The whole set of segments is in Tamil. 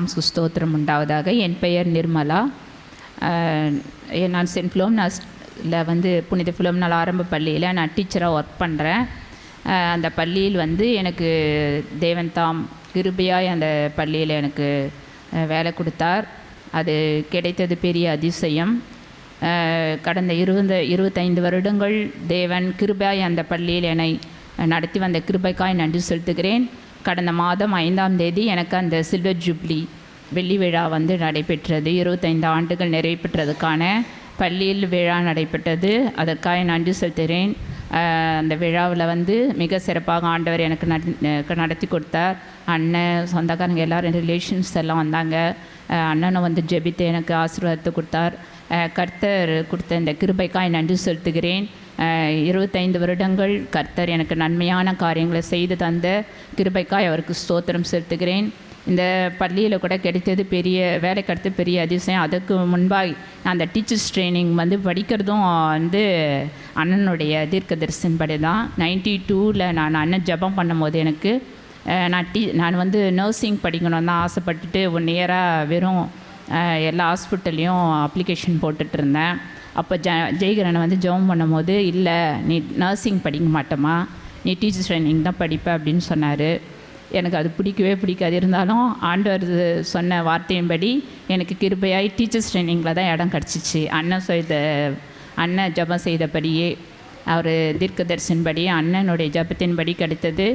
நாமஸ்க்கு ஸ்தோத்திரம் உண்டாவதாக. என் பெயர் நிர்மலா. நான் சென்ட் ஃபிலோமினாஸில் புனித ஃபிலோமினால் ஆரம்ப பள்ளியில் நான் டீச்சராக ஒர்க் பண்ணுறேன். அந்த பள்ளியில் எனக்கு தேவன் தாம் கிருபையாய் அந்த பள்ளியில் எனக்கு வேலை கொடுத்தார். அது கிடைத்தது பெரிய அதிசயம். கடந்த 25 வருடங்கள் தேவன் கிருபையாய் அந்த பள்ளியில் என்னை நடத்தி வந்த கிருபைக்காய் நன்றி செலுத்துகிறேன். கடந்த மாதம் 5ஆம் தேதி எனக்கு அந்த சில்வர் ஜூப்ளி வெள்ளி விழா நடைபெற்றது. 25 ஆண்டுகள் நிறைவேற்றதுக்கான பள்ளியில் விழா நடைபெற்றது. அதற்காக நன்றி செலுத்துகிறேன். அந்த விழாவில் மிக சிறப்பாக ஆண்டவர் எனக்கு நடத்தி கொடுத்தார். அண்ணன், சொந்தக்காரங்க எல்லோரும், ரிலேஷன்ஸ் எல்லாம் வந்தாங்க. அண்ணனை ஜெபித்து எனக்கு ஆசீர்வாதத்தை கொடுத்தார். கர்த்தர் கொடுத்த இந்த கிருபைக்காய் நன்றி செலுத்துகிறேன். 25 வருடங்கள் கர்த்தர் எனக்கு நன்மையான காரியங்களை செய்து தந்த கிருபைக்காய் அவருக்கு ஸ்தோத்திரம் செலுத்துகிறேன். இந்த பள்ளியில் கூட கிடைத்தது வேலை கிடைத்தது பெரிய அதிசயம். அதுக்கு முன்பாக அந்த டீச்சர்ஸ் ட்ரைனிங் படிக்கிறதும் அண்ணனுடைய தீர்க்க தரிசனப்படி தான். 92ல் நான் அண்ணன் ஜெபம் பண்ணும்போது நான் நர்சிங் படிக்கணும்னு தான் ஆசைப்பட்டுட்டு 1 இயராக வெறும் எல்லா ஹாஸ்பிட்டல்லையும் அப்ளிகேஷன் போட்டுட்டு இருந்தேன். அப்போ ஜெயகிரனை ஜெபம் பண்ணும்போது, இல்லை நீ நர்சிங் படிக்க மாட்டேம்மா, நீ டீச்சர்ஸ் ட்ரைனிங் தான் படிப்ப அப்படின்னு சொன்னார். எனக்கு அது பிடிக்கவே பிடிக்காது. இருந்தாலும் ஆண்டவர் சொன்ன வார்த்தையின்படி எனக்கு கிருபையாய் டீச்சர்ஸ் ட்ரைனிங்கில் தான் இடம் கிடச்சிச்சு. அண்ணன் ஜெபம் செய்தபடியே, அவர் தீர்க்க தரிசனப்படி அண்ணனுடைய ஜெபத்தின்படி கிடைத்தது.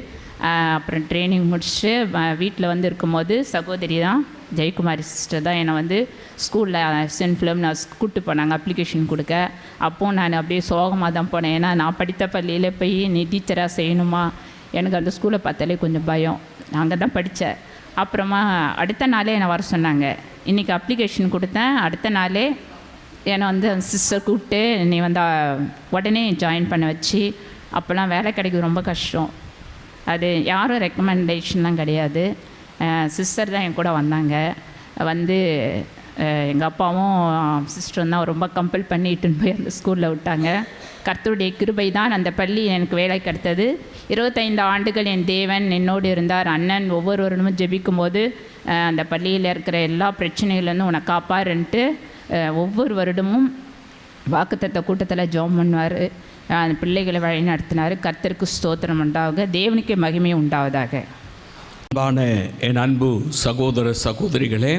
அப்புறம் ட்ரைனிங் முடிச்சுட்டு வீட்டில் இருக்கும்போது சகோதரி தான், ஜெயக்குமாரி சிஸ்டர் தான் என்னை ஸ்கூலில் சென்ட் ஃபிலோமினாஸ் கூப்பிட்டு போனாங்க அப்ளிகேஷன் கொடுக்க. அப்போது நான் அப்படியே சோகமாக தான் போனேன். ஏன்னா நான் படித்த பள்ளியில் போய் நீ டீச்சராக செய்யணுமா? எனக்கு அந்த ஸ்கூலை பார்த்தாலே கொஞ்சம் பயம். அங்கே தான் படித்தேன். அப்புறமா அடுத்த நாளே என்னை வர சொன்னாங்க. இன்றைக்கி அப்ளிகேஷன் கொடுத்தேன். அடுத்த நாளே என்னை சிஸ்டர் கூப்பிட்டு நீ உடனே ஜாயின் பண்ண வச்சு. அப்போல்லாம் வேலை கிடைக்கிறது ரொம்ப கஷ்டம். அது யாரும் ரெக்கமெண்டேஷன்லாம் கிடையாது. சிஸ்டர் தான் என் கூட வந்தாங்க. எங்கள் அப்பாவும் சிஸ்டரும் தான் ரொம்ப கம்பல் பண்ணிட்டுன்னு போய் அந்த ஸ்கூலில் விட்டாங்க. கர்த்தருடைய கிருபை தான் அந்த பள்ளி எனக்கு வேலை கிடைத்தது. 25 ஆண்டுகள் என் தேவன் என்னோடு இருந்தார். அண்ணன் ஒவ்வொரு வருடமும் ஜெபிக்கும் போது அந்த பள்ளியில் இருக்கிற எல்லா பிரச்சனைகள்லேருந்து உன்னை காப்பாருன்ட்டு ஒவ்வொரு வருடமும் வாக்குத்தத்த கூட்டத்தில் ஜெபம் பண்ணுவார். அந்த பிள்ளைகளை வழி நடத்தினார். கர்த்தருக்கு ஸ்தோத்திரம் உண்டாவதாக, தேவனுக்கே மகிமை உண்டாவதாக. அன்பான என் அன்பு சகோதர சகோதரிகளே,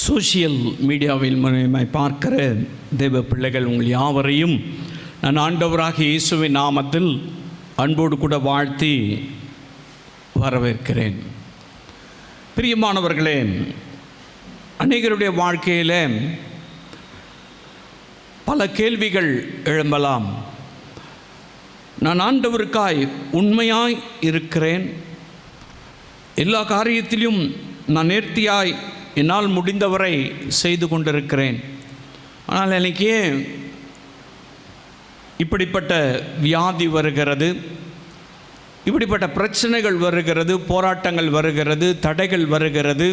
சோஷியல் மீடியாவில் மூலமாய் பார்க்கிற தேவ பிள்ளைகள் உங்கள் யாவரையும் நான் ஆண்டவராகிய இயேசுவின் நாமத்தில் அன்போடு கூட வாழ்த்தி வரவேற்கிறேன். பிரியமானவர்களே, அநேகருடைய வாழ்க்கையில் பல கேள்விகள் எழும்பலாம். நான் ஆண்டவருக்காய் உண்மையாய் இருக்கிறேன், எல்லா காரியத்திலும் நான் நேர்த்தியாய் என்னால் முடிந்தவரை செய்து கொண்டிருக்கிறேன். ஆனால் எனக்கு ஏன் இப்படிப்பட்ட வியாதி வருகிறது, இப்படிப்பட்ட பிரச்சனைகள் வருகிறது, போராட்டங்கள் வருகிறது, தடைகள் வருகிறது?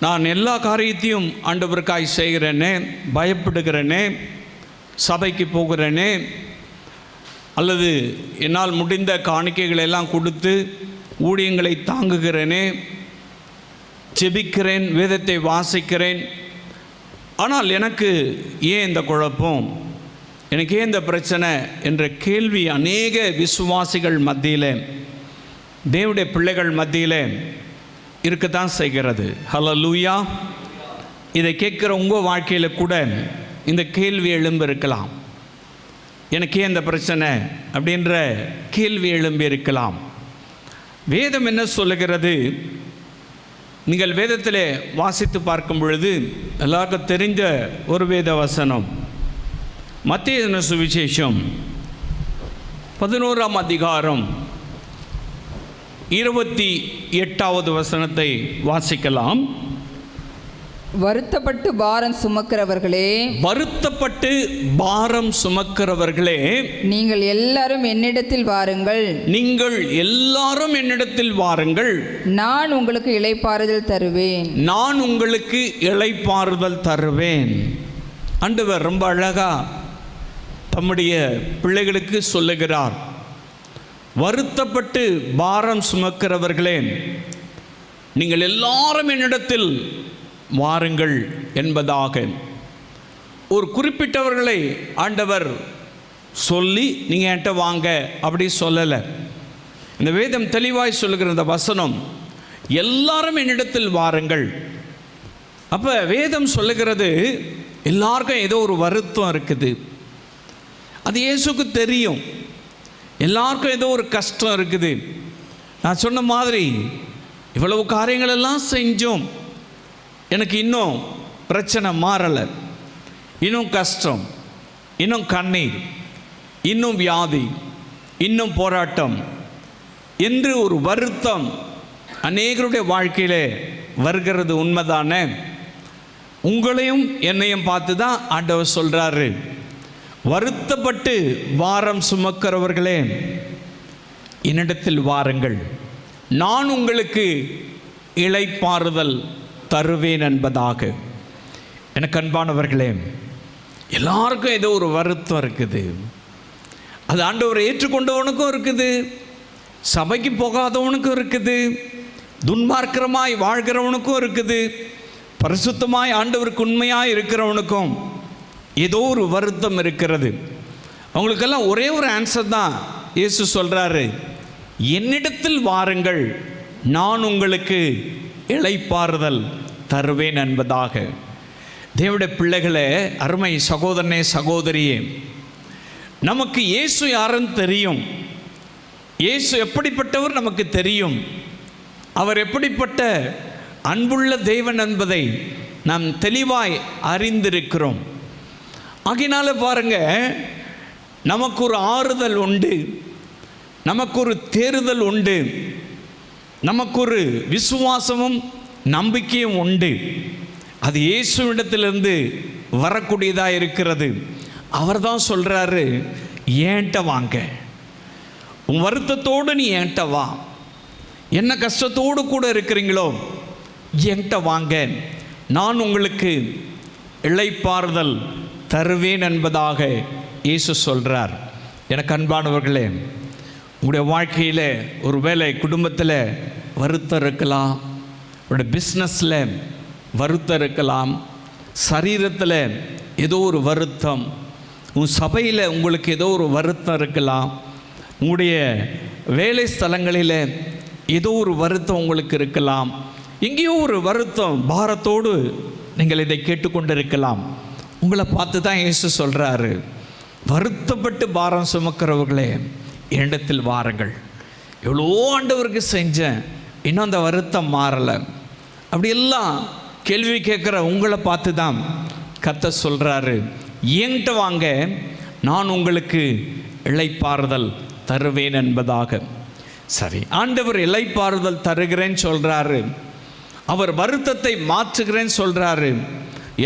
நான் எல்லா காரியத்தையும் ஆண்டவருக்காய் செய்கிறேனே, பயப்படுகிறேனே, சபைக்கு போகிறேனே, அல்லது என்னால் முடிந்த காணிக்கைகளை எல்லாம் கொடுத்து ஊழியங்களை தாங்குகிறேனே, ஜெபிக்கிறேன், வேதத்தை வாசிக்கிறேன். ஆனால் எனக்கு ஏன் இந்த குழப்பம், எனக்கு ஏன் இந்த பிரச்சனை என்ற கேள்வி அநேக விசுவாசிகள் மத்தியில், தேவனுடைய பிள்ளைகள் மத்தியில் இருக்கத்தான் செய்கிறது. ஹல்லேலூயா. இதை கேட்குற உங்கள் வாழ்க்கையில் கூட இந்த கேள்வி எழும்பி இருக்கலாம். எனக்கு ஏன் இந்த பிரச்சனை அப்படின்ற கேள்வி எழும்பி இருக்கலாம். வேதம் என்ன சொல்லுகிறது? நீங்கள் வேதத்தில் வாசித்து பார்க்கும் பொழுது எல்லாருக்கும் தெரிந்த ஒரு வேத வசனம், மத்தேயு சுவிசேஷம் 11ஆம் அதிகாரம் 28வது வசனத்தை வாசிக்கலாம். வருத்தப்பட்டு பாரம் சுமக்கிறவர்களே, வருத்தப்பட்டு பாரம் சுமக்கிறவர்களே, நீங்கள் எல்லாரும் என்னிடத்தில் வாருங்கள், நீங்கள் எல்லாரும் என்னிடத்தில் வாருங்கள், நான் உங்களுக்கு இளைப்பாறுதல் தருவேன், நான் உங்களுக்கு இளைப்பாறுதல் தருவேன். ஆண்டவர் ரொம்ப அழகா தம்முடைய பிள்ளைகளுக்கு சொல்லுகிறார். வருத்தப்பட்டு பாரம் சுமக்கிறவர்களே, நீங்கள் எல்லாரும் என்னிடத்தில் வாருங்கள் என்பதாக ஒரு குறிப்பிட்டவர்களை ஆண்டவர் சொல்லி நீங்கள் என்கிட்ட வாங்க அப்படி சொல்லலை. இந்த வேதம் தெளிவாய் சொல்லுகிற இந்த வசனம், எல்லாரும் என்னிடத்தில் வாருங்கள். அப்போ வேதம் சொல்லுகிறது எல்லாருக்கும் ஏதோ ஒரு வருத்தம் இருக்குது. அது இயேசுக்கு தெரியும். எல்லாருக்கும் ஏதோ ஒரு கஷ்டம் இருக்குது. நான் சொன்ன மாதிரி இவ்வளவு காரியங்கள் எல்லாம் செஞ்சோம், எனக்கு இன்னும் பிரச்சனை மாறலை, இன்னும் கஷ்டம், இன்னும் கண்ணீர், இன்னும் வியாதி, இன்னும் போராட்டம் என்று ஒரு வருத்தம் அநேகருடைய வாழ்க்கையிலே வருகிறது. உண்மைதானே? உங்களையும் என்னையும் பார்த்து தான் ஆண்டவர் சொல்கிறாரு, வருத்தப்பட்டு பாரம் சுமக்கிறவர்களே என்னிடத்தில் வாருங்கள், நான் உங்களுக்கு இளைப்பாறுதல் தருவேன் என்பதாக. எனக்கு அன்பானவர்களே, எல்லாருக்கும் ஏதோ ஒரு வருத்தம் இருக்குது. அது ஆண்டவரை ஏற்றுக்கொண்டவனுக்கும் இருக்குது, சபைக்கு போகாதவனுக்கும் இருக்குது, துன்மார்க்கமாய் வாழ்கிறவனுக்கும் இருக்குது, பரிசுத்தமாய் ஆண்டவருக்கு உண்மையாக இருக்கிறவனுக்கும் ஏதோ ஒரு வருத்தம் இருக்கிறது. அவங்களுக்கெல்லாம் ஒரே ஒரு ஆன்சர் தான் இயேசு சொல்கிறாரு, என்னிடத்தில் வாருங்கள், நான் உங்களுக்கு இளைப்பாறுதல் தருவேன் என்பதாக. தேவனுடைய பிள்ளைகளே, அருமை சகோதரனே சகோதரியே, நமக்கு இயேசு யாருன்னு தெரியும். இயேசு எப்படிப்பட்டவர் நமக்கு தெரியும். அவர் எப்படிப்பட்ட அன்புள்ள தேவன் என்பதை நாம் தெளிவாய் அறிந்திருக்கிறோம். ஆகினால பாருங்க, நமக்கு ஒரு ஆறுதல் உண்டு, நமக்கு ஒரு தேறுதல் உண்டு, நமக்கு ஒரு விசுவாசமும் நம்பிக்கையும் உண்டு. அது இயேசுவிடத்திலிருந்து வரக்கூடியதாக இருக்கிறது. அவர் தான் சொல்கிறாரு, ஏன்ட்ட வாங்க, உன் வருத்தத்தோடு நீ என்கிட்ட வா, என்ன கஷ்டத்தோடு கூட இருக்கிறீங்களோ என்கிட்ட வாங்க, நான் உங்களுக்கு இளைப்பாறுதல் தருவேன் என்பதாக இயேசு சொல்கிறார். எனக்கு அன்பானவர்களே, உங்களுடைய வாழ்க்கையில் ஒரு வேளை குடும்பத்தில் வருத்தம் இருக்கலாம், உங்களுடைய பிஸ்னஸில் வருத்தம் இருக்கலாம், சரீரத்தில் ஏதோ ஒரு வருத்தம், உன் சபையில் உங்களுக்கு ஏதோ ஒரு வருத்தம் இருக்கலாம், உங்களுடைய வேலை ஸ்தலங்களில் ஏதோ ஒரு வருத்தம் உங்களுக்கு இருக்கலாம், எங்கேயோ ஒரு வருத்தம் பாரத்தோடு நீங்கள் இதை கேட்டுக்கொண்டு இருக்கலாம். உங்களை பார்த்து தான் இயேசு சொல்கிறாரு, வருத்தப்பட்டு பாரம் சுமக்கிறவர்களே என்னிடத்தில் வாருங்கள். எவ்வளோ ஆண்டவருக்கு செஞ்சேன், இன்னும் அந்த வருத்தம் மாறலை, அப்படியெல்லாம் கேள்வி கேட்குற உங்களை பார்த்து தான் கர்த்தர் சொல்கிறாரு, என்கிட்ட வாங்க, நான் உங்களுக்கு இளைப்பாறுதல் தருவேன் என்பதாக. சரி, ஆண்டவர் இளைப்பாறுதல் தருகிறேன்னு சொல்கிறாரு, அவர் வருத்தத்தை மாற்றுகிறேன்னு சொல்கிறாரு,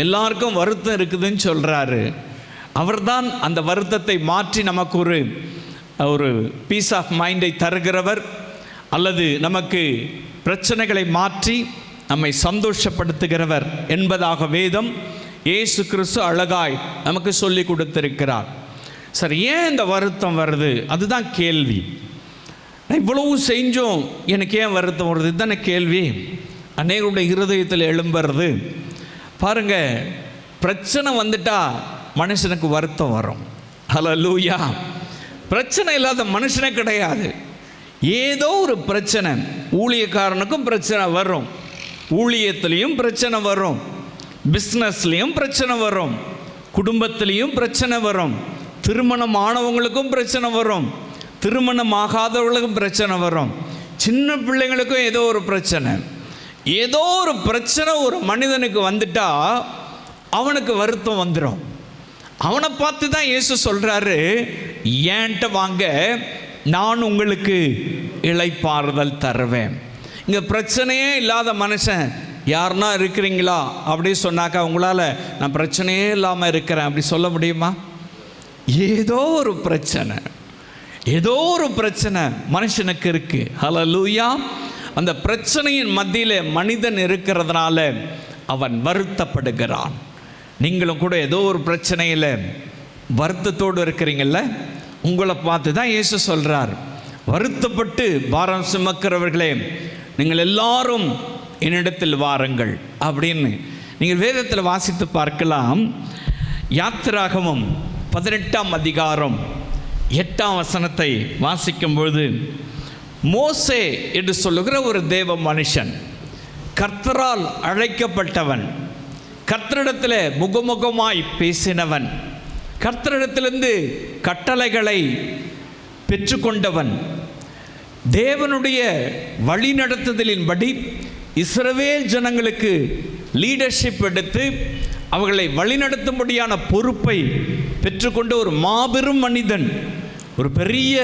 எல்லாருக்கும் வருத்தம் இருக்குதுன்னு சொல்கிறாரு. அவர்தான் அந்த வருத்தத்தை மாற்றி நமக்கு ஒரு பீஸ் ஆஃப் மைண்டை தருகிறவர், அல்லது நமக்கு பிரச்சனைகளை மாற்றி நம்மை சந்தோஷப்படுத்துகிறவர் என்பதாக வேதம் இயேசு கிறிஸ்து அழகாய் நமக்கு சொல்லி கொடுத்திருக்கிறார். சரி, ஏன் இந்த வருத்தம் வருது? அதுதான் கேள்வி. நான் இவ்வளவு செஞ்சோம், எனக்கு ஏன் வருத்தம் வருது? இதுதானே கேள்வி அநேகருடைய இருதயத்தில் எழும்புறது. பாருங்க, பிரச்சனை வந்துட்டா மனுஷனுக்கு வருத்தம் வரும். ஹல்லேலூயா. பிரச்சனை இல்லாத மனுஷனே கிடையாது. ஏதோ ஒரு பிரச்சனை, ஊழியக்காரனுக்கும் பிரச்சனை வரும், ஊழியத்திலையும் பிரச்சனை வரும், பிஸ்னஸ்லேயும் பிரச்சனை வரும், குடும்பத்திலையும் பிரச்சனை வரும், திருமணம் ஆனவங்களுக்கும் பிரச்சனை வரும், திருமணம் ஆகாதவர்களுக்கும் பிரச்சனை வரும், சின்ன பிள்ளைங்களுக்கும் ஏதோ ஒரு பிரச்சனை. ஏதோ ஒரு பிரச்சனை ஒரு மனிதனுக்கு வந்துட்டா அவனுக்கு வருத்தம் வந்துடும். அவனை பார்த்து தான் இயேசு சொல்கிறாரு, ஏன்ட்ட வாங்க, நான் உங்களுக்கு இளைப்பாறுதல் தருவேன். இங்கே பிரச்சனையே இல்லாத மனுஷன் யாருன்னா இருக்கிறீங்களா அப்படி சொன்னாக்கா, உங்களால் நான் பிரச்சனையே இல்லாமல் இருக்கிறேன் அப்படி சொல்ல முடியுமா? ஏதோ ஒரு பிரச்சனை, ஏதோ ஒரு பிரச்சனை மனுஷனுக்கு இருக்குது. ஹல்லேலூயா. அந்த பிரச்சனையின் மத்தியில் மனிதன் இருக்கிறதுனால அவன் வருத்தப்படுகிறான். நீங்களும் கூட ஏதோ ஒரு பிரச்சனையில் வருத்தத்தோடு இருக்கிறீங்கள, உங்களை பார்த்து தான் இயேசு சொல்கிறார், வருத்தப்பட்டு பாரம் சுமக்கிறவர்களே நீங்கள் எல்லாரும் என்னிடத்தில் வாருங்கள் அப்படின்னு நீங்கள் வேதத்தில் வாசித்து பார்க்கலாம். யாத்திராகமம் 18ஆம் அதிகாரம் 8ஆம் வசனத்தை வாசிக்கும்பொழுது, மோசே என்று சொல்லுகிற ஒரு தேவ மனுஷன், கர்த்தரால் அழைக்கப்பட்டவன், கர்த்தரிடத்தில் முகமுகமாய் பேசினவன், கர்த்தரிடத்திலிருந்து கட்டளைகளை பெற்றுக்கொண்டவன், தேவனுடைய வழிநடத்துதலின்படி இஸ்ரவேல் ஜனங்களுக்கு லீடர்ஷிப் எடுத்து அவர்களை வழிநடத்தும்படியான பொறுப்பை பெற்றுக்கொண்ட ஒரு மாபெரும் மனிதன், ஒரு பெரிய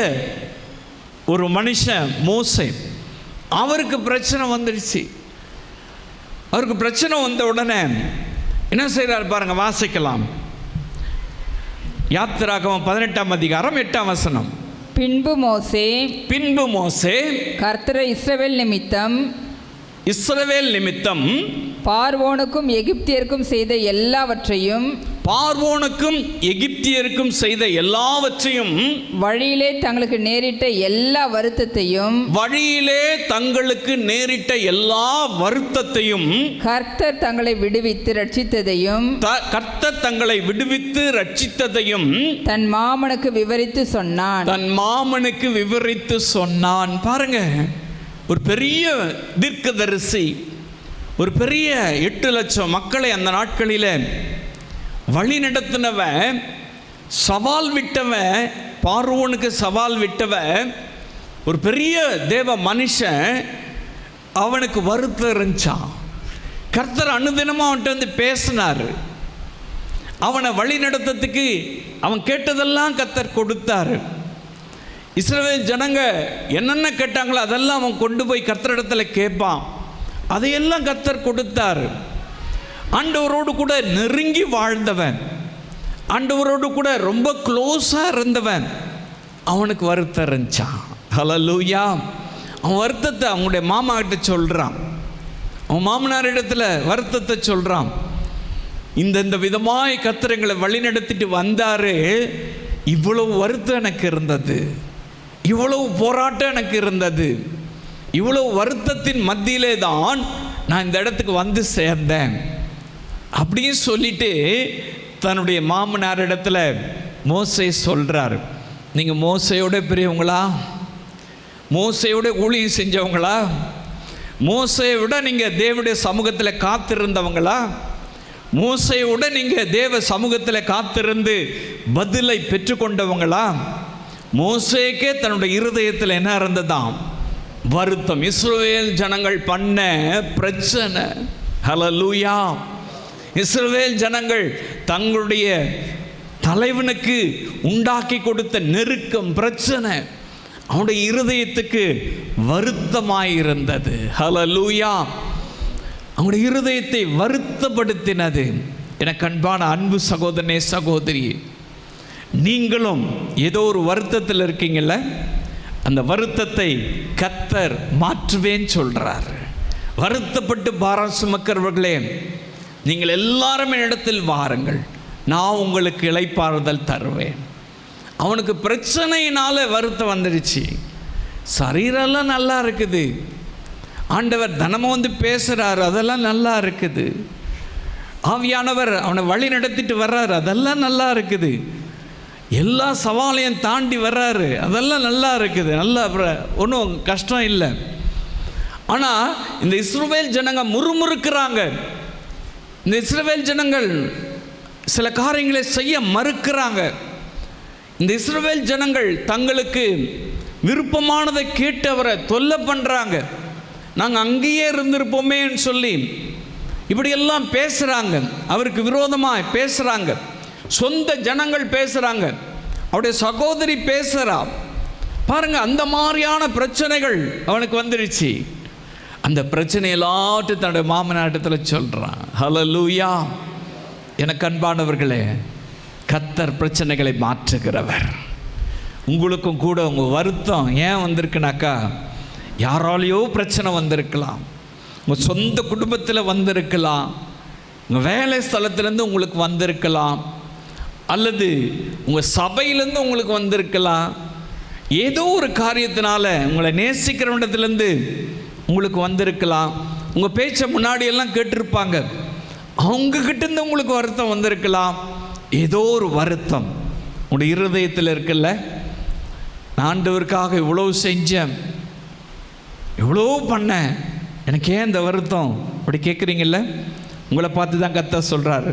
ஒரு மனுஷன் மோசே. அவருக்கு பிரச்சனை வந்துடுச்சு. அவருக்கு பிரச்சனை வந்த உடனே என்ன செய்கிறார் பாருங்க, வாசிக்கலாம். யாத்திராகமம் 18ஆம் அதிகாரம் 8ஆம் வசனம். பின்பு மோசே கர்த்தரை இஸ்ரவேல் நிமித்தம் பார்வோனுக்கும் எகிப்தியருக்கும் செய்த எல்லாவற்றையும் வழியிலே தங்களுக்கு நேரிட்ட எல்லா வருத்தத்தையும் கர்த்தர் தங்களை விடுவித்து ரட்சித்ததையும் தன் மாமனுக்கு விவரித்து சொன்னான். பாருங்க, ஒரு பெரிய தீர்க்கதரிசி, ஒரு பெரிய 8 லட்சம் மக்களை அந்த நாட்களில் வழி நடத்தினவன், சவால் விட்டவன், பார்வோனுக்கு சவால் விட்டவன், ஒரு பெரிய தேவ மனுஷன். அவனுக்கு வருத்தம் இருந்துச்சான். கர்த்தர் அனுதினமாக அவன்கிட்ட வந்து பேசினார். அவனை வழி நடத்துறதுக்கு அவன் கேட்டதெல்லாம் கர்த்தர் கொடுத்தாரு. இஸ்ரவேல் ஜனங்க என்னென்ன கேட்டாங்களோ அதெல்லாம் அவன் கொண்டு போய் கர்த்தரிடத்தில் கேட்பான். அதையெல்லாம் கர்த்தர் கொடுத்தார். ஆண்டவரோடு கூட நெருங்கி வாழ்ந்தவன், ஆண்டவரோடு கூட ரொம்ப க்ளோஸாக இருந்தவன், அவனுக்கு வருத்தம் இருந்துச்சான். ஹல்லேலூயா. அவன் வருத்தத்தை அவங்களுடைய மாமா கிட்ட சொல்கிறான். அவன் மாமனார் இடத்துல வருத்தத்தை சொல்கிறான். இந்த விதமாய் கர்த்தர் எங்களை வழி நடத்திட்டு வந்தார். இவ்வளவு வருத்தம் எனக்கு இருந்தது, இவ்வளவு போராட்டம் எனக்கு இருந்தது, இவ்வளவு வருத்தத்தின் மத்தியிலே தான் நான் இந்த இடத்துக்கு வந்து சேர்ந்தேன் அப்படின்னு சொல்லிட்டு தன்னுடைய மாமனார் இடத்துல மோசே சொல்கிறார். நீங்கள் மோசையோட பெரியவங்களா? மோசையோட ஊழியம் செஞ்சவங்களா? மோசையை விட நீங்கள் தேவனுடைய சமூகத்தில் காத்திருந்தவங்களா? மோசையை விட நீங்கள் தேவ சமூகத்தில் காத்திருந்து பதிலை பெற்றுக்கொண்டவங்களா? மோசேக்கே தன்னுடைய இருதயத்தில் என்ன இருந்ததாம்? வருத்தம். இஸ்ரவேல் ஜனங்கள் பண்ண பிரச்சனை. ஹல்லேலூயா. இஸ்ரவேல் ஜனங்கள் தங்களுடைய தலைவனுக்கு உண்டாக்கி கொடுத்த நெருக்கம், பிரச்சனை அவனுடைய இருதயத்துக்கு வருத்தமாயிருந்தது. ஹல்லேலூயா. அவனுடைய இருதயத்தை வருத்தப்படுத்தினது. எனக்கு அன்பான அன்பு சகோதரனே, சகோதரி, நீங்களும் ஏதோ ஒரு வருத்தத்தில் இருக்கீங்கல்ல, அந்த வருத்தத்தை கர்த்தர் மாற்றுவேன்னு சொல்கிறார். வருத்தப்பட்டு பாரம் சுமக்கிறவர்களே, நீங்கள் எல்லாரும் என்னிடத்தில் வாருங்கள், நான் உங்களுக்கு இளைப்பாறுதல் தருவேன். அவனுக்கு பிரச்சனையினால வருத்தம் வந்துடுச்சு. சரீரெல்லாம் நல்லா இருக்குது, ஆண்டவர் தினமும் வந்து பேசுகிறார், அதெல்லாம் நல்லா இருக்குது. ஆவியானவர் அவனை வழி நடத்திட்டு வர்றாரு, அதெல்லாம் நல்லா இருக்குது. எல்லா சவாலையும் தாண்டி வர்றாரு, அதெல்லாம் நல்லா இருக்குது, நல்லா ஒன்றும் கஷ்டம் இல்லை. ஆனால் இந்த இஸ்ரவேல் ஜனங்க முறுமுறுக்கிறாங்க. இந்த இஸ்ரவேல் ஜனங்கள் சில காரியங்களை செய்ய மறுக்கிறாங்க. இந்த இஸ்ரவேல் ஜனங்கள் தங்களுக்கு விருப்பமானதை கேட்டு அவரை தொல்லை பண்ணுறாங்க. நாங்கள் அங்கேயே இருந்திருப்போமேன்னு சொல்லி இப்படியெல்லாம் பேசுகிறாங்க. அவருக்கு விரோதமாக பேசுகிறாங்க. சொந்த ஜனங்கள் பேசுகிறாங்க, அவருடைய சகோதரி பேசுகிறா. பாருங்க, அந்த மாதிரியான பிரச்சனைகள் அவனுக்கு வந்துடுச்சு. அந்த பிரச்சனை எல்லாத்தையும் தன்னுடைய மாமனாட்டத்தில் சொல்கிறான். ஹல்லேலூயா. எனக்கு அன்பானவர்களே, கர்த்தர் பிரச்சனைகளை மாற்றுகிறவர். உங்களுக்கும் கூட உங்கள் வருத்தம் ஏன் வந்திருக்குனாக்கா, யாராலேயோ பிரச்சனை வந்திருக்கலாம், உங்கள் சொந்த குடும்பத்தில் வந்திருக்கலாம், உங்கள் வேலை ஸ்தலத்துலேருந்து உங்களுக்கு வந்திருக்கலாம், அல்லது உங்கள் சபையிலேருந்து உங்களுக்கு வந்திருக்கலாம். ஏதோ ஒரு காரியத்தினால உங்களை நேசிக்கிற இடத்துலேருந்து உங்களுக்கு வந்திருக்கலாம். உங்கள் பேச்சை முன்னாடியெல்லாம் கேட்டிருப்பாங்க. அவங்கக்கிட்டேருந்து உங்களுக்கு வருத்தம் வந்திருக்கலாம். ஏதோ ஒரு வருத்தம் உங்களுடைய இருதயத்தில் இருக்குல்ல, நான் ஆண்டவருக்காக இவ்வளோ செஞ்சேன், இவ்வளோ பண்ணேன், எனக்கு ஏன் இந்த வருத்தம் அப்படி கேட்குறீங்கல்ல. உங்களை பார்த்து தான் கர்த்தர் சொல்கிறாரு,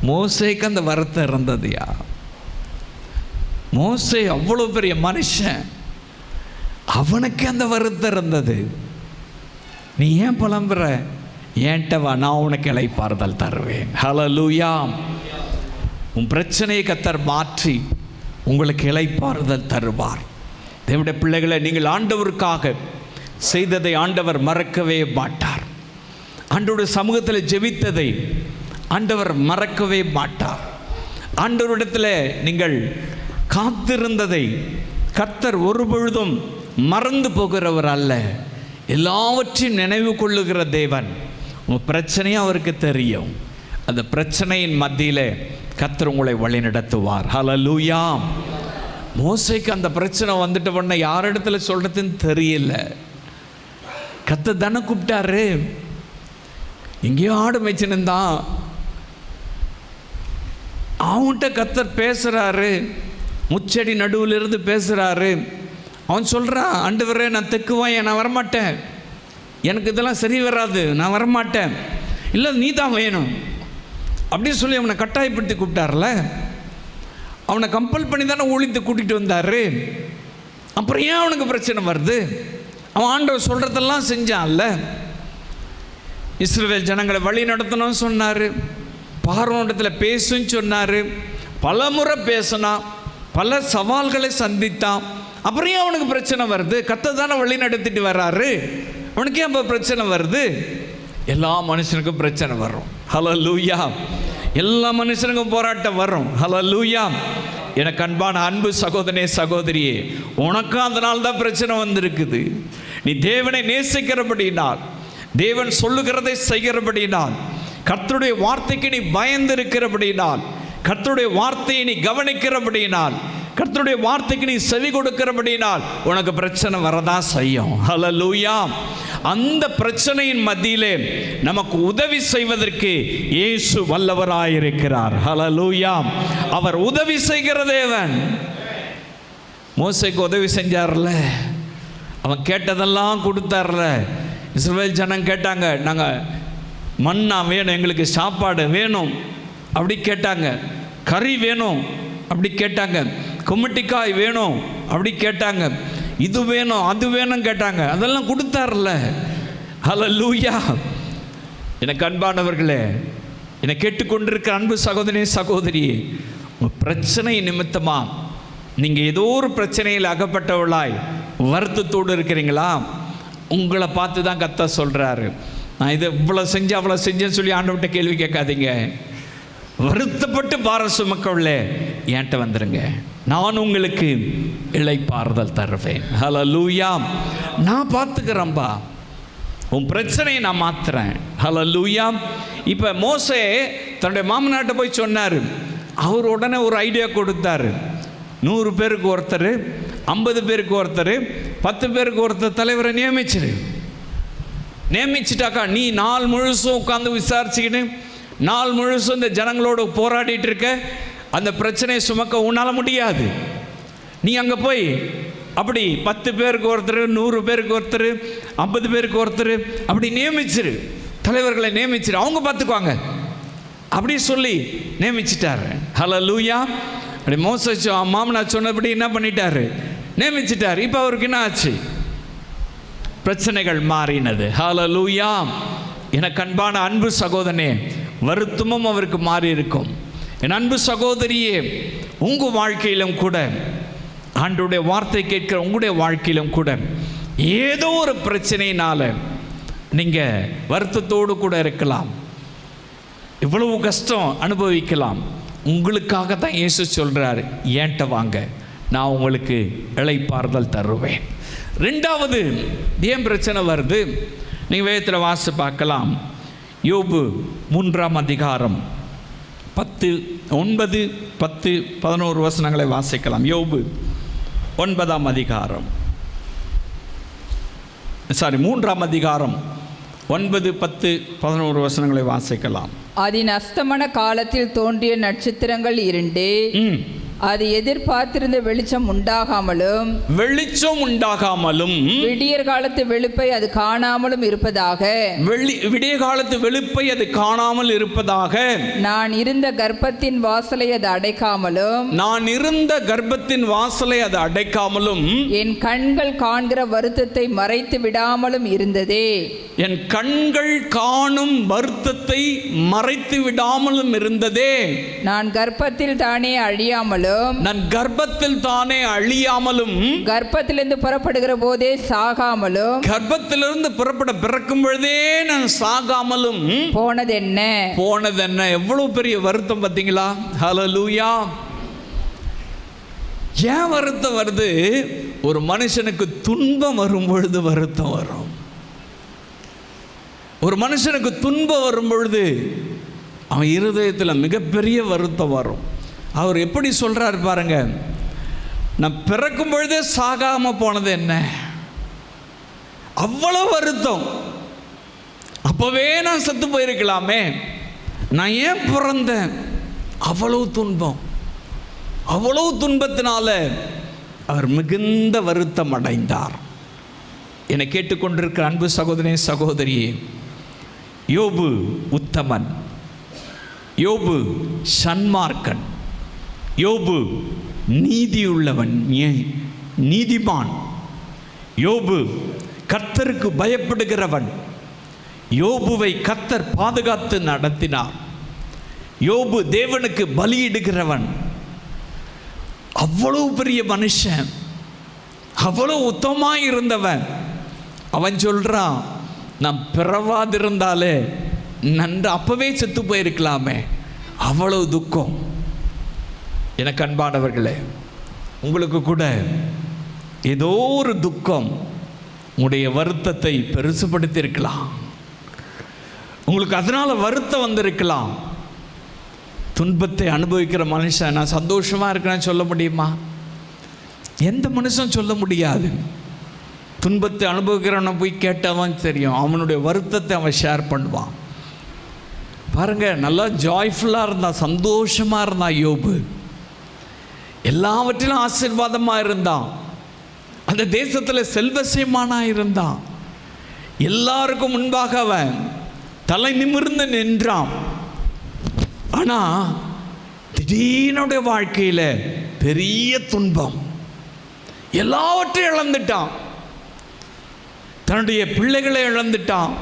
மோசேக்கு அந்த வருத்தம் இருந்ததுயா. மோசே அவ்வளோ பெரிய மனுஷன், அவனுக்கு அந்த வருத்தம் இருந்தது. நீ ஏன் புலம்புற? ஏன்ட்ட வா, நான் உனக்கு இளைப்பாறுதல் தருவேன். ஹல்லேலூயா. உன் பிரச்சனையை கர்த்தர் மாற்றி உங்களுக்கு இளைப்பாறுதல் தருவார். தேவனுடைய பிள்ளைகளை, நீங்கள் ஆண்டவருக்காக செய்ததை ஆண்டவர் மறக்கவே மாட்டார். ஆண்டவருடைய சமூகத்தில் ஜெபித்ததை ஆண்டவர் மறக்கவே மாட்டார். ஆண்டவரிடத்தில் நீங்கள் காத்திருந்ததை கர்த்தர் ஒரு பொழுதும் மறந்து போகிறவர் அல்ல. எல்லாவற்றையும் நினைவு கொள்ளுகிற தேவன். உங்கள் பிரச்சனையும் அவருக்கு தெரியும். அந்த பிரச்சனையின் மத்தியில் கர்த்தர் உங்களை வழி நடத்துவார். ஹல்லேலூயா. மோசேக்கு அந்த பிரச்சனை வந்துட்டு பண்ண யாரிடத்துல சொல்கிறதுன்னு தெரியல. கர்த்தர் தானே கூப்பிட்டாரு. எங்கேயோ ஆடு மேய்ச்சினுந்தான், அவன்கிட்ட கர்த்தர் பேசுகிறாரு, முச்செடி நடுவில் இருந்து பேசுகிறாரு. அவன் சொல்கிறான், ஆண்டவரே நான் தெக்குவான், நான் வரமாட்டேன், எனக்கு இதெல்லாம் சரி வராது, நான் வரமாட்டேன். இல்லை நீ தான் வேணும் அப்படின்னு சொல்லி அவனை கட்டாயப்படுத்தி கூப்பிட்டார்ல. அவனை கம்பல் பண்ணி தானே ஊழித்து கூட்டிகிட்டு வந்தார். அப்புறம் ஏன் அவனுக்கு பிரச்சனை வருது? அவன் ஆண்டவர் சொல்கிறதெல்லாம் செஞ்சான்ல. இஸ்ரவேல் ஜனங்களை வழி நடத்தணும்னு சொன்னார், பார்வோனிடத்தில் பேசுன்னு சொன்னார், பல முறை பேசினான், பல சவால்களை சந்தித்தான். அப்புறம் ஏன் அவனுக்கு பிரச்சனை வருது? கர்த்தர் தானே வழி நடத்திட்டு வர்றாரு, அவனுக்கு ஏன் இப்போ பிரச்சனை வருது? எல்லா மனுஷனுக்கும் பிரச்சனை வரும். ஹல்லேலூயா. எல்லா மனுஷனுக்கும் போராட்டம் வரும். ஹல்லேலூயா. எனக்கு அன்பான அன்பு சகோதரனே சகோதரியே, உனக்கும் அதனால தான் பிரச்சனை வந்திருக்குது. நீ தேவனை நேசிக்கிறபடினால், தேவன் சொல்லுகிறதை செய்கிறபடினால், கர்த்தருடைய வார்த்தைக்கு நீ பயந்து இருக்கிறபடினால், கர்த்தருடைய வார்த்தையை நீ கவனிக்கிறபடினால், கர்த்தருடைய வார்த்தைக்கு நீ செவி கொடுக்கிறபடினால் உனக்கு பிரச்சனை வரதான் செய்யும். ஹல்லேலூயா. அந்த பிரச்சனையின் மத்தியிலே நமக்கு உதவி செய்வதற்கு இயேசு வல்லவராயிருக்கிறார். ஹல்லேலூயா. அவர் உதவி செய்கிற தேவன். மோசேக்கு உதவி செஞ்சார்ல, அவன் கேட்டதெல்லாம் கொடுத்தார்ல. இஸ்ரவேல் ஜனம் கேட்டாங்க, நாங்கள் மன்னா வேணும், எங்களுக்கு சாப்பாடு வேணும் அப்படி கேட்டாங்க, கறி வேணும் அப்படி கேட்டாங்க, கும்மட்டிக்காய் வேணும் அப்படி கேட்டாங்க, இது வேணும் அது வேணும் கேட்டாங்க, அதெல்லாம் கொடுத்தார்ல. ஹல்லேலூயா. எனக்கு அன்பானவர்களே, என்னை கேட்டுக்கொண்டிருக்கிற அன்பு சகோதரனே சகோதரியே, உங்கள் பிரச்சனை நிமித்தமாக நீங்கள் ஏதோ ஒரு பிரச்சனையில் அகப்பட்டவளாய் வருத்தத்தோடு இருக்கிறீங்களா? உங்களை பார்த்து தான் கர்த்தர் சொல்கிறாரு, நான் இதை இவ்வளோ செஞ்சேன் அவ்வளோ செஞ்சேன்னு சொல்லி ஆண்டவர்கிட்ட கேள்வி கேட்காதீங்க. வருத்தப்பட்டு பாரம் சுமக்கவில்லை, என்கிட்ட வந்துடுங்க, நான் உங்களுக்கு இளைப்பாறுதல் தருவேன். ஹல்லேலூயா. நான் பார்த்துக்கிறேன்பா, உன் பிரச்சனையை நான் மாற்றுறேன். ஹல்லேலூயா. இப்போ மோசே தன்னுடைய மாமனாட்ட போய் சொன்னார். அவர் உடனே ஒரு ஐடியா கொடுத்தாரு. 100 பேருக்கு ஒருத்தர், 50 பேருக்கு ஒருத்தர், 10 பேருக்கு ஒருத்தர் தலைவரை நியமிச்சிட்டாக்கா, நீ நாள் முழுசும் உட்காந்து விசாரிச்சுக்கின்னு நாள் முழுசும் இந்த ஜனங்களோடு போராடிட்டு இருக்க, அந்த பிரச்சனையை சுமக்க உன்னால் முடியாது. நீ அங்கே போய் அப்படி 10 பேருக்கு ஒருத்தர், 100 பேருக்கு ஒருத்தர், 50 பேருக்கு ஒருத்தர் அப்படி நியமிச்சிரு, தலைவர்களை நியமிச்சிரு, அவங்க பார்த்துக்குவாங்க அப்படி சொல்லி நியமிச்சிட்டாரு. ஹல்லேலூயா. அப்படி மோசே மாமனார் சொன்னபடி என்ன பண்ணிட்டாரு? நியமிச்சிட்டார். இப்போ அவருக்கு என்ன ஆச்சு? பிரச்சனைகள் மாறினது. ஹல்லேலூயா. எனக்கு அன்பான அன்பு சகோதரனே, வருத்தமும் அவருக்கு மாறி இருக்கும். என் அன்பு சகோதரியே, உங்கள் வாழ்க்கையிலும் கூட, ஆண்டவருடைய வார்த்தை கேட்கிற உங்களுடைய வாழ்க்கையிலும் கூட ஏதோ ஒரு பிரச்சனையினால் நீங்கள் வருத்தத்தோடு கூட இருக்கலாம், இவ்வளவு கஷ்டம் அனுபவிக்கலாம். உங்களுக்காக தான் இயேசு சொல்கிறார், ஏன்ட்ட வாங்க, நான் உங்களுக்கு இளைப்பாறுதல் தருவேன். ரெண்டாவது ஏன் பிரச்சனை வருது? நீங்கள் வேதத்தில் வாசித்து பார்க்கலாம். யோபு 3ஆம் அதிகாரம் 9, 10, 11 வசனங்களை வாசிக்கலாம். யோபு 9ஆம் அதிகாரம், 3ஆம் அதிகாரம் 9, 10, 11 வசனங்களை வாசிக்கலாம். அதன் அஸ்தமன காலத்தில் தோன்றிய நட்சத்திரங்கள் 2, அது எதிர்பார்த்திருந்த வெளிச்சம் உண்டாகாமலும் விடியற் காலத்து வெளுப்பை அது காணாமலும் இருப்பதாக. விடிய காலத்து வெளுப்பை அது காணாமல் இருப்பதாக. நான் இருந்த கர்ப்பத்தின் வாசலை அது அடைக்காமலும் என் கண்கள் காண்கிற வருத்தத்தை மறைத்து விடாமலும் இருந்ததே. என் கண்கள் காணும் வருத்தத்தை மறைத்து விடாமலும் இருந்ததே. நான் கர்ப்பத்தில் தானே அழியாமலும் கர்ப்பத்திலிருந்து புறப்படுகிற போதே சாகாமலும் கர்ப்பத்திலிருந்து பிறக்கும் பொழுதே நான் சாகாமலும் போனதென்ன. எவ்வளவு பெரிய வருத்தம் பார்த்தீங்களா? ஹல்லேலூயா. ஏன் வருத்தம் வருது? ஒரு மனுஷனுக்கு துன்பம் வரும் பொழுது வருத்தம் வரும். ஒரு மனுஷனுக்கு துன்பம் வரும் பொழுது அவன் இருதயத்தில் மிகப்பெரிய வருத்தம் வரும். அவர் எப்படி சொல்றாரு பாருங்க, நான் பிறக்கும் பொழுதே சாகாம போனது என்ன? அவ்வளவு வருத்தம். அப்பவே நான் செத்து போயிருக்கலாமே, நான் ஏன் பிறந்தேன்? அவ்வளவு துன்பம். அவ்வளவு துன்பத்தினால அவர் மிகுந்த வருத்தம் அடைந்தார். என்னை கேட்டுக்கொண்டிருக்கிற அன்பு சகோதரனே, சகோதரியே, யோபு உத்தமன், யோபு சன்மார்க்கன், யோபு நீதியுள்ளவன், நீதிமான், யோபு கர்த்தருக்கு பயப்படுகிறவன், யோபுவை கர்த்தர் பாதுகாத்து நடத்தினார், யோபு தேவனுக்கு பலியிடுகிறவன். அவ்வளவு பெரிய மனுஷன், அவ்வளவு உத்தமமாய் இருந்தவன். அவன் சொல்றான், நான் பிறவாதிருந்தாலே நன்று அப்பவே செத்து போயிருக்கலாமே, அவ்வளவு துக்கம். எனக்கு அன்பானவர்களே, உங்களுக்கு கூட ஏதோ ஒரு துக்கம் உங்களுடைய வருத்தத்தை பெருசுபடுத்தி இருக்கலாம். உங்களுக்கு அதனால வருத்தம் வந்திருக்கலாம். துன்பத்தை அனுபவிக்கிற மனுஷன் நான் சந்தோஷமா இருக்கிறேன்னு சொல்ல முடியுமா? எந்த மனுஷன் சொல்ல முடியாது. துன்பத்தை அனுபவிக்கிறவனை போய் கேட்டவன் தெரியும், அவனுடைய வருத்தத்தை அவன் ஷேர் பண்ணுவான். பாருங்க, நல்லா ஜாய்ஃபுல்லாக இருந்தான், சந்தோஷமாக இருந்தான் யோபு. எல்லாவற்றிலும் ஆசீர்வாதமாக இருந்தான். அந்த தேசத்தில் செல்வசேமானா இருந்தான். எல்லாருக்கும் முன்பாக அவன் தலை நிமிர்ந்து நின்றான். ஆனால் திடீர்னுடைய வாழ்க்கையில் பெரிய துன்பம். எல்லாவற்றையும் இழந்துட்டான். தன்னுடைய பிள்ளைகளை இழந்துட்டான்,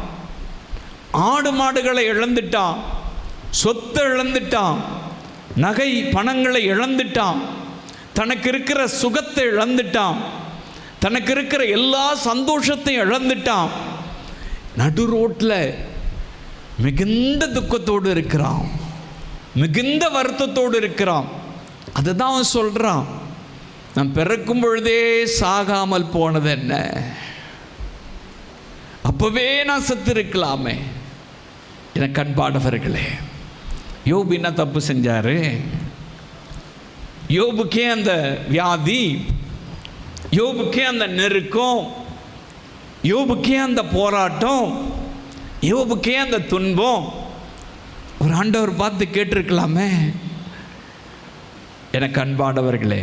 ஆடு மாடுகளை இழந்துட்டான், சொத்தை இழந்துட்டான், நகை பணங்களை இழந்துட்டான், தனக்கு இருக்கிற சுகத்தை இழந்துட்டான், தனக்கு இருக்கிற எல்லா சந்தோஷத்தையும் இழந்துட்டான். நடு ரோட்டில் மிகுந்த துக்கத்தோடு இருக்கிறான், மிகுந்த வருத்தத்தோடு இருக்கிறான். அதுதான் அவன் சொல்றான், நான் பிறக்கும் பொழுதே சாகாமல் போனது என்ன? அப்பவே நான் செத்து இருக்கலாமே. எனக்கு அன்பானவர்களே, யோபு என்ன தப்பு செஞ்சாரு? யோபுக்கே அந்த வியாதி, யோபுக்கே அந்த நெருக்கம், யோபுக்கே அந்த போராட்டம், யோபுக்கே அந்த துன்பம். ஒரு ஆண்டவர் பார்த்து கேட்டிருக்கலாமே. எனக்கு அன்பானவர்களே,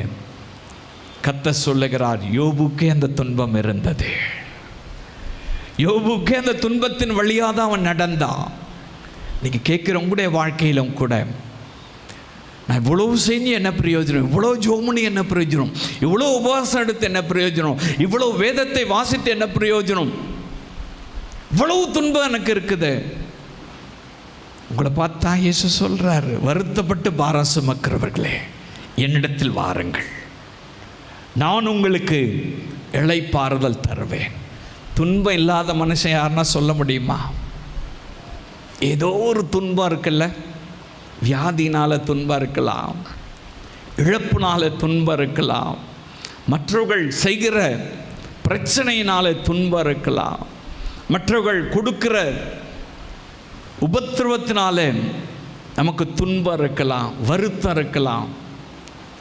கர்த்தர் சொல்லுகிறார், யோபுக்கே அந்த துன்பம் இருந்தது. யோபுக்கே அந்த துன்பத்தின் வழியாக தான் அவன் நடந்தான். இன்னைக்கு கேட்குற உங்களுடைய வாழ்க்கையிலும் கூட, நான் இவ்வளவு செஞ்சு என்ன பிரயோஜனம், இவ்வளோ ஜோமனி என்ன பிரயோஜனம், இவ்வளோ உபவாசம் எடுத்து என்ன பிரயோஜனம், இவ்வளோ வேதத்தை வாசித்து என்ன பிரயோஜனம், இவ்வளவு துன்பம் எனக்கு இருக்குது. உங்களை பார்த்தா இயேசு சொல்றாரு, வருத்தப்பட்டு பாரம் சுமக்கிறவர்களே என்னிடத்தில் வாருங்கள், நான் உங்களுக்கு இளைப்பாறுதல் தருவேன். துன்பம் இல்லாத மனுஷன் யாருன்னா சொல்ல முடியுமா? ஏதோ ஒரு துன்பம் இருக்குல்ல. வியாதினால துன்பம் இருக்கலாம், இழப்புனால துன்பம் இருக்கலாம், மற்றவர்கள் செய்கிற பிரச்சனையினால துன்பம் இருக்கலாம், மற்றவர்கள் கொடுக்கிற உபத்திரவத்தினால நமக்கு துன்பம் இருக்கலாம், வருத்தம் இருக்கலாம்.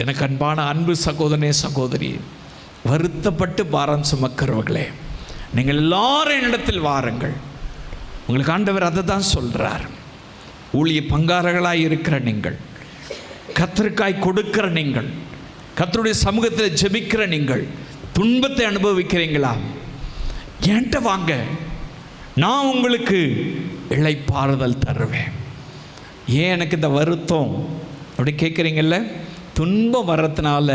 எனக்கு அன்பான அன்பு சகோதரனே, சகோதரி, வருத்தப்பட்டு பாரம் சுமக்கிறவர்களே, நீங்கள் எல்லாரும் என்னிடத்தில் வாருங்கள், உங்களுக்கு ஆண்டவர் அதை தான் சொல்கிறார். ஊழிய பங்காளர்களாக இருக்கிற நீங்கள், கர்த்தருக்காய் கொடுக்கிற நீங்கள், கர்த்தருடைய சமூகத்தில் ஜெபிக்கிற நீங்கள் துன்பத்தை அனுபவிக்கிறீங்களா? என்கிட்ட வாங்க, நான் உங்களுக்கு இளைப்பாறுதல் தருவேன். ஏன் எனக்கு இந்த வருத்தம் அப்படி கேட்குறீங்கல்ல? துன்பம் வர்றதுனால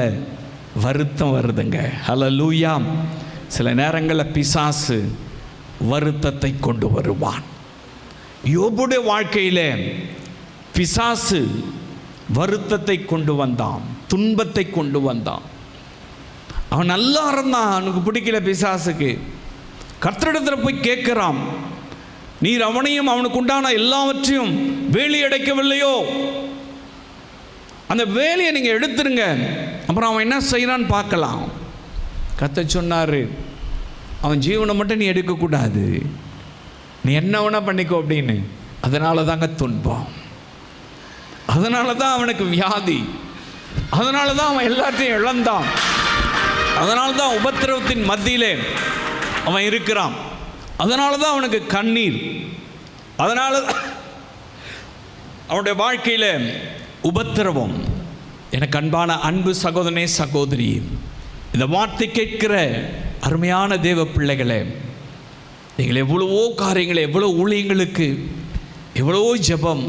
வருத்தம் வருதுங்க. ஹல்லேலூயா. சில நேரங்களில் பிசாசு வருத்தத்தை கொண்டு வருவான். யோபுடைய வாழ்க்கையில் பிசாசு வருத்தத்தை கொண்டு வந்தான், துன்பத்தை கொண்டு வந்தான். அவன் நல்லா இருந்தான், அவனுக்கு பிடிக்கல பிசாசுக்கு. கர்த்தரிடத்தில் போய் கேட்குறான், நீர் அவனையும் அவனுக்கு உண்டான எல்லாவற்றையும் வேலி அடைக்கவில்லையோ? அந்த வேலையை நீங்கள் எடுத்துருங்க, அப்புறம் அவன் என்ன செய்கிறான்னு பார்க்கலாம். கர்த்தர் சொன்னார், அவன் ஜீவனை மட்டும் நீ எடுக்கக்கூடாது, நீ என்ன வேணா பண்ணிக்கோ அப்படின்னு. அதனால தாங்க துன்பம், அதனால தான் அவனுக்கு வியாதி, அதனால தான் அவன் எல்லாத்தையும் இழந்தான், அதனால தான் உபத்திரவத்தின் மத்தியிலே அவன் இருக்கிறான், அதனால தான் அவனுக்கு கண்ணீர், அதனால அவனுடைய வாழ்க்கையில் உபத்திரவம். எனக்கு அன்பான அன்பு சகோதரனே, சகோதரி, இந்த வார்த்தை கேட்கிற அருமையான தேவ பிள்ளைகளே, நீங்கள் எவ்வளவோ காரியங்களை, எவ்வளோ ஊழியங்களுக்கு, எவ்வளவோ ஜெபம்,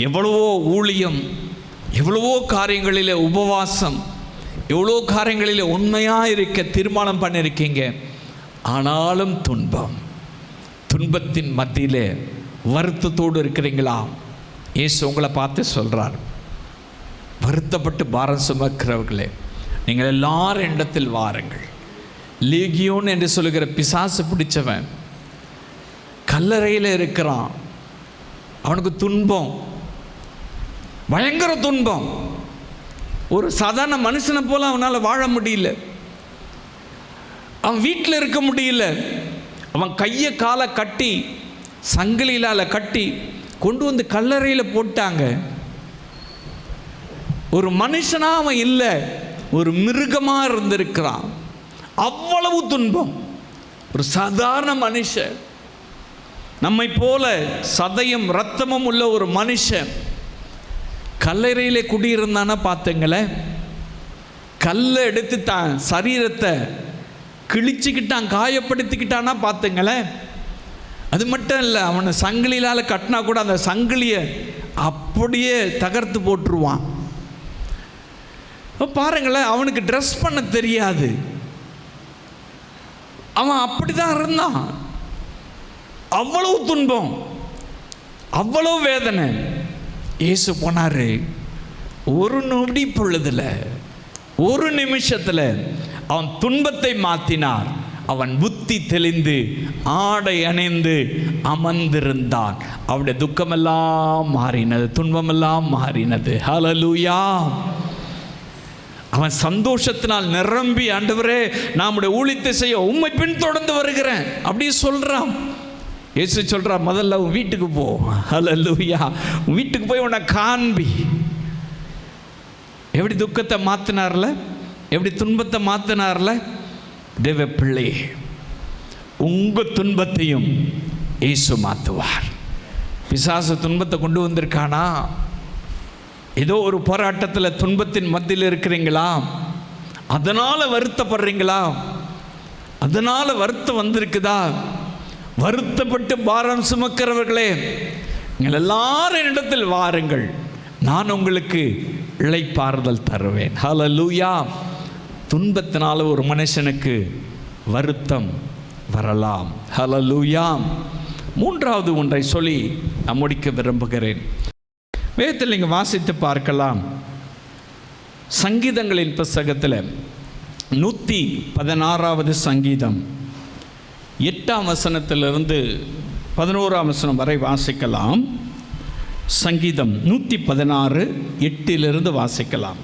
எவ்வளவோ ஊழியம், எவ்வளவோ காரியங்களில் உபவாசம், எவ்வளோ காரியங்களில் உண்மையாக இருக்க தீர்மானம் பண்ணியிருக்கீங்க. ஆனாலும் துன்பம், துன்பத்தின் மத்தியில் வருத்தத்தோடு இருக்கிறீங்களா? இயேசு உங்களை பார்த்து சொல்கிறார், வருத்தப்பட்டு பாரம் சுமக்கிறவர்களே, நீங்கள் எல்லாரும் இடத்தில் வாருங்கள். லீகியோன் என்று சொல்லுகிற பிசாசு பிடிச்சவன் கல்லறையில் இருக்கிறான். அவனுக்கு துன்பம், பயங்கர துன்பம். ஒரு சாதாரண மனுஷனை போல அவனால் வாழ முடியல, அவன் வீட்டில் இருக்க முடியல. அவன் கையை காலை கட்டி சங்கிலியால் கட்டி கொண்டு வந்து கல்லறையில் போட்டாங்க. ஒரு மனுஷனா அவன் இல்லை, ஒரு மிருகமாக இருந்திருக்கிறான். அவ்வளவு துன்பம். ஒரு சாதாரண மனுஷன், நம்மை போல சதையும் இரத்தமும் உள்ள ஒரு மனுஷன் கல்லறையிலே குடியிருந்தானா பார்த்துங்களேன். கல்லை எடுத்து தான் சரீரத்தை கிழிச்சுக்கிட்டான், காயப்படுத்திக்கிட்டானா பார்த்துங்களேன். அது மட்டும் இல்லை, அவனை சங்கிலியால் கட்டினா கூட அந்த சங்கிலியை அப்படியே தகர்த்து போட்டுருவான். பாருங்களேன், அவனுக்கு ட்ரெஸ் பண்ண தெரியாது, அவன் அப்படி தான் இருந்தான். அவ்வளவு துன்பம், அவ்வளவு வேதனை. இயேசு போனார், ஒரு நொடி பொழுதில், ஒரு நிமிஷத்தில் அவன் துன்பத்தை மாற்றினார். அவன் புத்தி தெளிந்து ஆடை அணிந்து அமர்ந்திருந்தான். அவனுடைய துக்கமெல்லாம் மாறினது, துன்பமெல்லாம் மாறினது. ஹல்லேலூயா. அவன் சந்தோஷத்தினால் நிரம்பி, ஆண்டவரே நம்முடைய ஊழியத்தை செய்ய உம்மை பின்தொடர்ந்து வருகிறேன் அப்படி சொல்றான். இயேசு சொல்றா, முதல்ல உன் வீட்டுக்கு போ. ஹல்லேலூயா. உன் வீட்டுக்கு போய் உன்னை காண்பி. எப்படி துக்கத்தை மாற்றினார்ல, எப்படி துன்பத்தை மாற்றினார்ல. தேவ பிள்ளை, உங்கள் துன்பத்தையும் இயேசு மாற்றுவார். பிசாசு துன்பத்தை கொண்டு வந்திருக்கானா? ஏதோ ஒரு போராட்டத்தில் துன்பத்தின் மத்தியில் இருக்கிறீங்களா? அதனால் வருத்தப்படுறீங்களா? அதனால் வருத்தம் வந்திருக்குதா? வருத்தப்பட்டு பாரம் சுமக்கிறவர்களே, நீங்கள் எல்லாரும் இடத்தில் வாருங்கள், நான் உங்களுக்கு இளைப்பாறுதல் தருவேன். ஹல்லேலூயா. துன்பத்தினால ஒரு மனுஷனுக்கு வருத்தம் வரலாம். ஹல்லேலூயா. மூன்றாவது ஒன்றை சொல்லி நான் முடிக்க விரும்புகிறேன். வேதத்தில் நீங்கள் வாசித்து பார்க்கலாம். சங்கீதங்களின் புத்தகத்தில் 116வது சங்கீதம் 8ஆம் வசனத்திலிருந்து 11ஆம் வசனம் வரை வாசிக்கலாம். சங்கீதம் 116 8 வாசிக்கலாம்.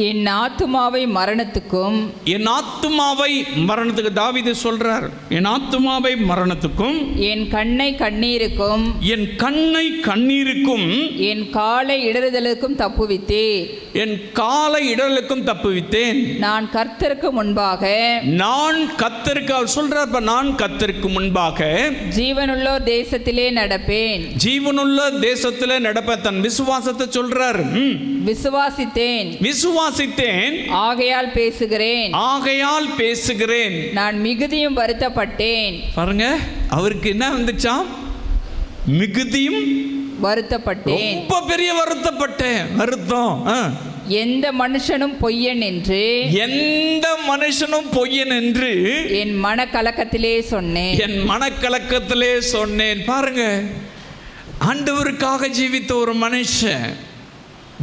என் ஆத்துமாவை மரணத்துக்கும் என் ஆத்துமாவை மரணத்துக்கு தாவீது சொல்றார், என் ஆத்துமாவை மரணத்துக்கும் என் கண்ணை கண்ணீருக்கும் என் கண்ணை கண்ணீருக்கும் என் காலை இடறுதலுக்கும் தப்புவித்தேன். என் காலை இடலுக்கும் தப்புவித்தேன். நான் கர்த்தருக்கு முன்பாக நான் கர்த்தருக்கு, அவர் சொல்றார், நான் கர்த்தருக்கு முன்பாக ஜீவனுள்ளோர் தேசத்திலே நடப்பேன். ஜீவனுள்ள தேசத்துல நடப்ப தன் விசுவாசத்தை சொல்றார். விசுவாசித்தேன், விசுவாசித்தேன், ஆகையால் பேசுகிறேன், ஆகையால் பேசுகிறேன். நான் மிகுதியும் வருத்தப்பட்டேன். பாருங்க, அவருக்கு என்ன வந்துச்சாம்? மிகுதியும் வருத்தப்பட்டேன். ரொம்ப பெரிய வருத்தப்பட்டேன். வருத்தம். எந்த மனுஷனும் பொய்யன் என்று, எந்த மனுஷனும் பொய்யன் என்று என் மனக்கலக்கத்திலே சொன்னேன். என் மனக்கலக்கத்திலே சொன்னேன். பாருங்க, ஆண்டவருக்காக ஜீவித்த ஒரு மனுஷன்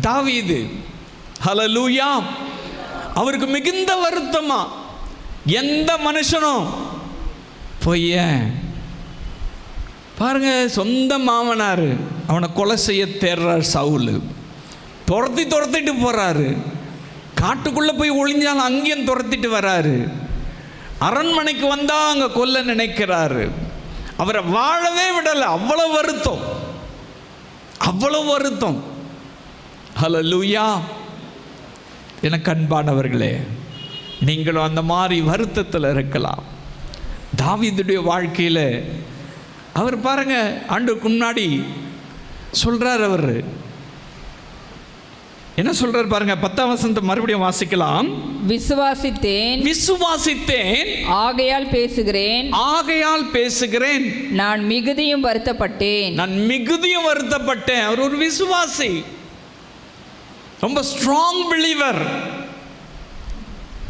தாவீது. ஹல்லேலூயா. அவருக்கு மிகுந்த வருத்தமா, எந்த மனுஷனும் பொய்யன். பாருங்க, சொந்த மாமனார் அவனை கொலை செய்ய தேர்றார். சவுல் துரத்திட்டு போறாரு. காட்டுக்குள்ள போய் ஒளிஞ்சாலும் அங்கேயும் துரத்திட்டு வராரு. அரண்மனைக்கு வந்தா அங்க கொல்ல நினைக்கிறாரு. அவரை வாழவே விடல. அவ்வளவு வருத்தம், அவ்வளவு வருத்தம். ஹல்லேலூயா. எனக்கு அன்பானவர்களே, நீங்களும் அந்த மாதிரி வருத்தத்தில் இருக்கலாம். தாவீதுடைய வாழ்க்கையில அவர் பாருங்க, ஆண்டுக்கு முன்னாடி சொல்றார். அவர் என்ன சொல்றார் பாருங்க, 10ஆம் வசனத்தை மறுபடியும் வாசிக்கலாம். விசுவாசித்தேன், விசுவாசித்தேன், ஆகையால் பேசுகிறேன், ஆகையால் பேசுகிறேன். நான் மிகுதியும் வருத்தப்பட்டேன். நான் மிகுதியும் வருத்தப்பட்டேன். அவர் ஒரு விசுவாசி, ரொம்ப ஸ்ட்ராங் பிலீவர்.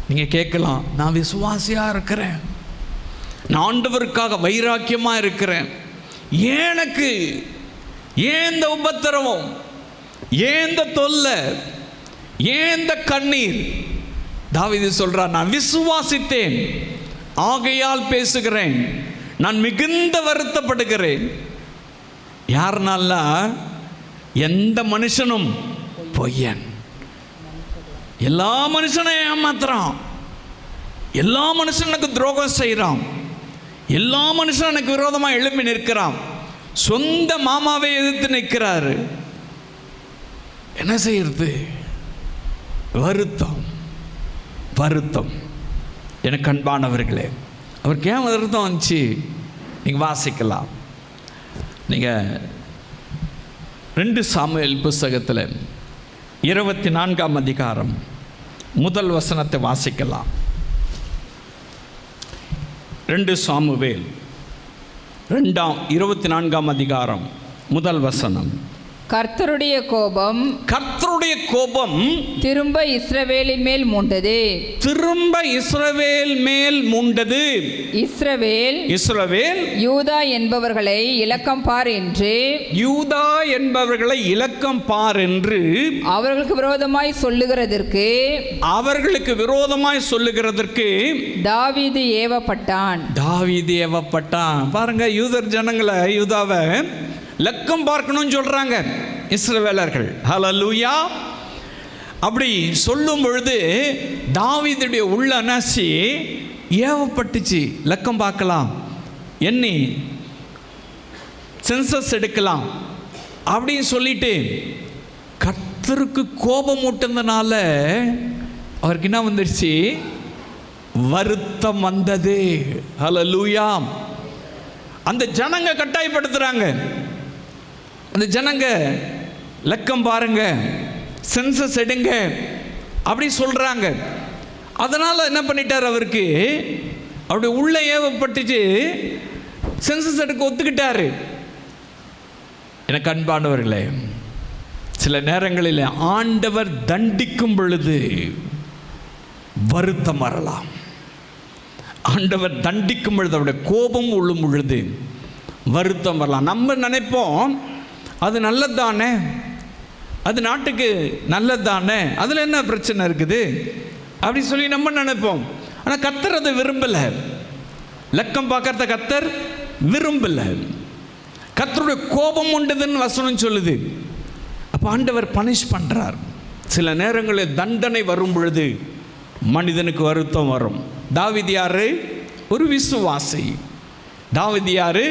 நீங்க கேட்கலாம், நான் விசுவாசியா இருக்கிறேன், நான் ஆண்டவருக்காக வைராக்கியமா இருக்கிறேன், எனக்கு ஏன் இந்த உபத்திரவம், ஏன் இந்த தொல்லை, ஏன் இந்த கண்ணீர்? தாவீது சொல்றார், நான் விசுவாசித்தேன், ஆகையால் பேசுகிறேன், நான் மிகுந்த வருத்தப்படுகிறேன். யாருனால? எந்த மனுஷனும் பொய்யன். எல்லா மனுஷனையும் ஏமாத்துறான், எல்லா மனுஷனும் எனக்கு துரோகம் செய்கிறான், எல்லா மனுஷனும் எனக்கு விரோதமாக எழும்பி நிற்கிறான். சொந்த மாமாவை எதிர்த்து நிற்கிறாரு. என்ன செய்யறது? வருத்தம், வருத்தம். எனக்கு அன்பானவர்களே, அவருக்கு ஏன் வருத்தம் வந்துச்சு? நீங்கள் வாசிக்கலாம். நீங்கள் 2 சாமுவேல் புஸ்தகத்தில் 24ஆம் அதிகாரம் முதல் வசனத்தை வாசிக்கலாம். 2 சாமுவேல் 24ஆம் அதிகாரம் முதல் வசனம். கர்த்தருடைய கோபம், கர்த்தருடைய கோபம் திரும்ப இஸ்ரவேலின் மேல் மூண்டது, திரும்ப இஸ்ரவேல் மேல் மூண்டது. இஸ்ரவேல் இஸ்ரவேல் யூதா என்பவர்களை இலக்கம் பார் என்று, யூதா என்பவர்களை இலக்கம் பார் என்று அவர்களுக்கு விரோதமாய் சொல்லுகிறதற்கு, அவர்களுக்கு விரோதமாய் சொல்லுகிறதற்கு தாவீது ஏவப்பட்டான். தாவீது ஏவப்பட்டான். பாருங்க, யூதர் ஜனங்களை, யூதாவை லக்கம் பார்க்கணும்னு சொல்றாங்க இஸ்ரவேலர்கள். ஹல்லேலூயா. அப்படி சொல்லும் பொழுது தாவீதுடைய உள்ள அனாசி ஏவப்பட்டுச்சு. லக்கம் பார்க்கலாம், எண்ணி சென்சஸ் எடுக்கலாம் அப்படின்னு சொல்லிட்டு கர்த்தருக்கு கோபம் ஊட்டுனதுனால அவருக்கு என்ன வந்துருச்சு? வருத்தம் வந்தது. ஹல்லேலூயா. அந்த ஜனங்க கட்டாயப்படுத்துறாங்க. அந்த ஜனங்க லக்கம் பாருங்க, சென்சஸ் எடுங்க அப்படி சொல்றாங்க. அதனால என்ன பண்ணிட்டார்? அவருக்கு அவருடைய உள்ள ஏவப்பட்டுச்சு, சென்சஸ் எடுக்க ஒத்துக்கிட்டாரு. எனக்கு அன்பானவர்களே, சில நேரங்களில் ஆண்டவர் தண்டிக்கும் பொழுது வருத்தம் வரலாம். ஆண்டவர் தண்டிக்கும் பொழுது, அவருடைய கோபம் உள்ளும் பொழுது வருத்தம் வரலாம். நம்ம நினைப்போம் அது நல்லது தானே, அது நாட்டுக்கு நல்லது தானே, அதில் என்ன பிரச்சனை இருக்குது அப்படி சொல்லி நம்ம நினைப்போம். ஆனால் கர்த்தர் அதை விரும்பலை. லக்கம் பார்க்கறத கர்த்தர் விரும்பலை. கர்த்தருடைய கோபம் உண்டுதுன்னு வசனம் சொல்லுது. அப்போ ஆண்டவர் பனிஷ் பண்ணுறார். சில நேரங்களில் தண்டனை வரும் பொழுது மனிதனுக்கு வருத்தம் வரும். தாவீது யாரு? ஒரு விசுவாசி. தாவீது யாரு?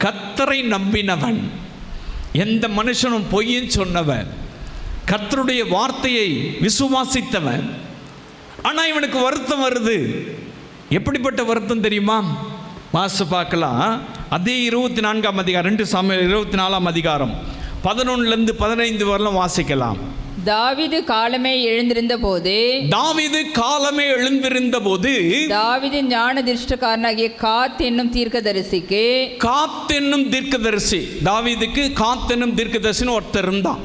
கர்த்தரை நம்பினவன். எந்த மனுஷனும் பொய்ன்னு சொன்னவன், கர்த்தருடைய வார்த்தையை விசுவாசித்தவன். ஆனால் இவனுக்கு வருத்தம் வருது. எப்படிப்பட்ட வருத்தம் தெரியுமா? வாசி பார்க்கலாம். அதே 24ஆம் அதிகாரம், 2 சாமுவேல் 24ஆம் அதிகாரம் 11லேருந்து 15 வரலாம் வாசிக்கலாம். தாவீது காலமே எழுந்திருந்த போது தாவீது ஞான திருஷ்டக்காரனாகிய காத் என்னும் தீர்க்கதரிசிக்கு, காத் என்னும் தீர்க்கதரிசி, தாவீதுக்கு காத் என்னும் தீர்க்கதரிசின்னு ஒருத்தர் இருந்தான்.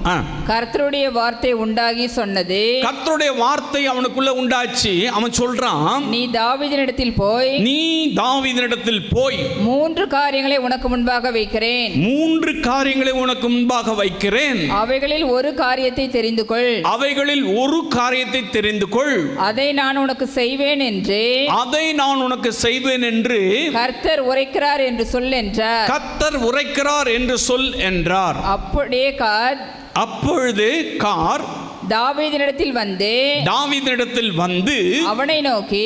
கர்த்தருடைய வார்த்தை உண்டாகி சொன்னது, கர்த்தருடைய வார்த்தை அவனுக்குள்ள உண்டாச்சு. அவன் சொல்றான், நீ தாவீதினிடத்தில் போய் 3 காரியங்களை உனக்கு முன்பாக வைக்கிறேன். 3 காரியங்களை உனக்கு முன்பாக வைக்கிறேன். அவைகளில் ஒரு காரியத்தை தெரிந்து கொள். அதை நான் உனக்கு செய்வேன் என்று கர்த்தர் உரைக்கிறார் என்று சொல் என்றார். அப்பொழுது கார் தாவீதினிடத்தில் வந்து அவனை நோக்கி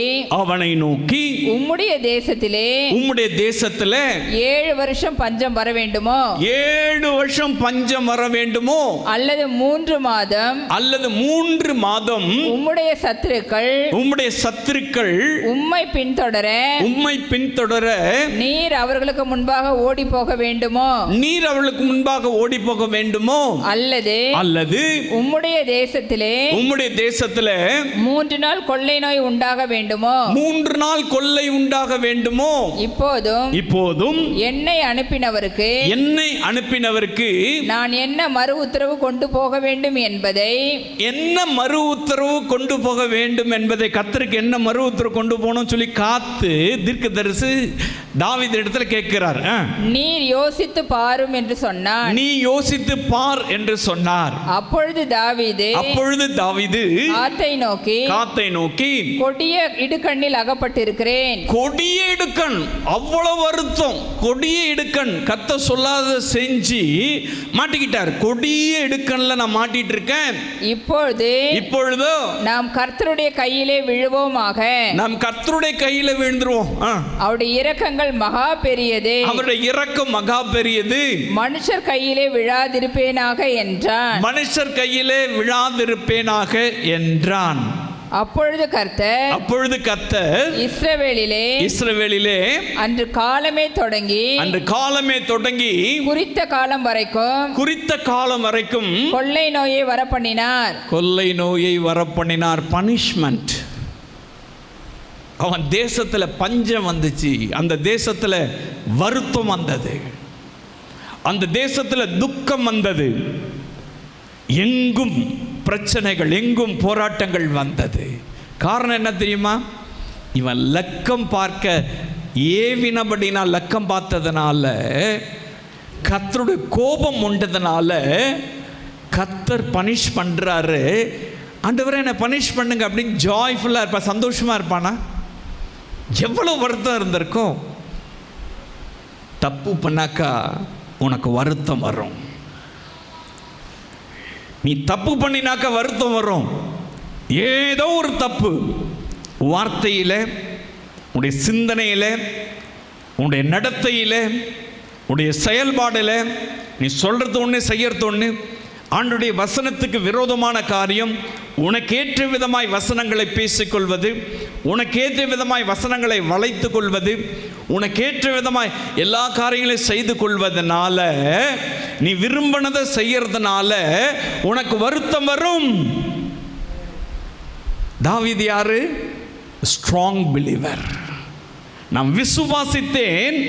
உம்முடைய தேசத்திலே 7 வருஷம் பஞ்சம் வர வேண்டுமோ அல்லது 3 மாதம் உம்முடைய சத்துருக்கள் உம்மை பின்தொடர நீர் அவர்களுக்கு முன்பாக ஓடி போக வேண்டுமோ அல்லது உம்முடைய தேசத்திலே 3 நாள் கொள்ளை நோய் உண்டாக வேண்டுமோ? இப்போதும் என்னை அனுப்பினவருக்கு நான் என்ன மறு உத்தரவு கொண்டு போக வேண்டும் என்பதை கர்த்தருக்கு என்ன மறு உத்தரவு கொண்டு போகணும்னு சொல்லி காத்து தீர்க்கதரிசி தாவீது இடத்துல கேட்கிறார். நீர் யோசித்து பாரும் என்று சொன்னார். அப்பொழுது தாவீது காத்தை நோக்கி கொடிய இடுக்கண்ணில் அகப்பட்டிருக்கிறேன். கொடிய இடுக்கண், அவ்வளவு வருத்தம். கொடிய இடுக்கண், கர்த்தர் சொல்லாத செஞ்சு மாட்டிக்கிட்டார். கொடிய இடுக்கண்ல நான் மாட்டிட்டு இருக்கேன். இப்பொழுது நாம் கர்த்தருடைய கையிலே விழுவோமாக. நாம் கர்த்தருடைய கையில விழுந்துருவோம். அவருடைய இரக்கங்கள் மகா பெரியது. அவருடைய இரக்கம் மகா பெரியது. மனுஷர் கையிலே விழாதிருப்பேனாக என்றான். அப்பொழுது கர்த்தர் இஸ்ரவேலிலே அன்று காலமே தொடங்கி குறித்த காலம் வரைக்கும் கொள்ளை நோயை வரப்பண்ணினார். பனிஷ்மெண்ட். அவன் தேசத்துல பஞ்சம் வந்துச்சு. அந்த தேசத்துல வருத்தம் வந்தது. அந்த தேசத்துல துக்கம் வந்தது. எங்கும் பிரச்சனைகள், எங்கும் போராட்டங்கள் வந்தது. காரணம் என்ன தெரியுமா? இவன் லக்கம் பார்க்க ஏவினபடினா, லக்கம் பார்த்ததுனால, கர்த்தருடைய கோபம் உண்டதுனால கர்த்தர் பனிஷ் பண்றாரு. ஆண்டவரே என்னை பனிஷ் பண்ணுங்க அப்படின்னு ஜாய்ஃபுல்லா இருப்பா, சந்தோஷமா இருப்பானா? எவ்வளவு வருத்தம் இருந்திருக்கும். தப்பு பண்ணாக்கா உனக்கு வருத்தம் வரும். நீ தப்பு பண்ணினாக்க வருத்தம் வரும். ஏதோ ஒரு தப்பு வார்த்தையில, உன்னுடைய சிந்தனையில, உன்னுடைய நடத்தையில, உன்னுடைய செயல்பாடுல, நீ சொல்றது ஒன்று செய்யறது ஒன்று. ஆண்டுடைய வசனத்துக்கு விரோதமான காரியம், உனக்கேற்ற விதமாய் வசனங்களை பேசிக்கொள்வது, உனக்கேற்ற விதமாய் வசனங்களை வளைத்து கொள்வது, உனக்கேற்ற விதமாய் எல்லா காரியங்களையும் செய்து கொள்வதனால, நீ விரும்பினதை செய்யறதுனால உனக்கு வருத்தம் வரும். தாவீது யாரு? Strong believer. நான் விசுவாசித்தேன்,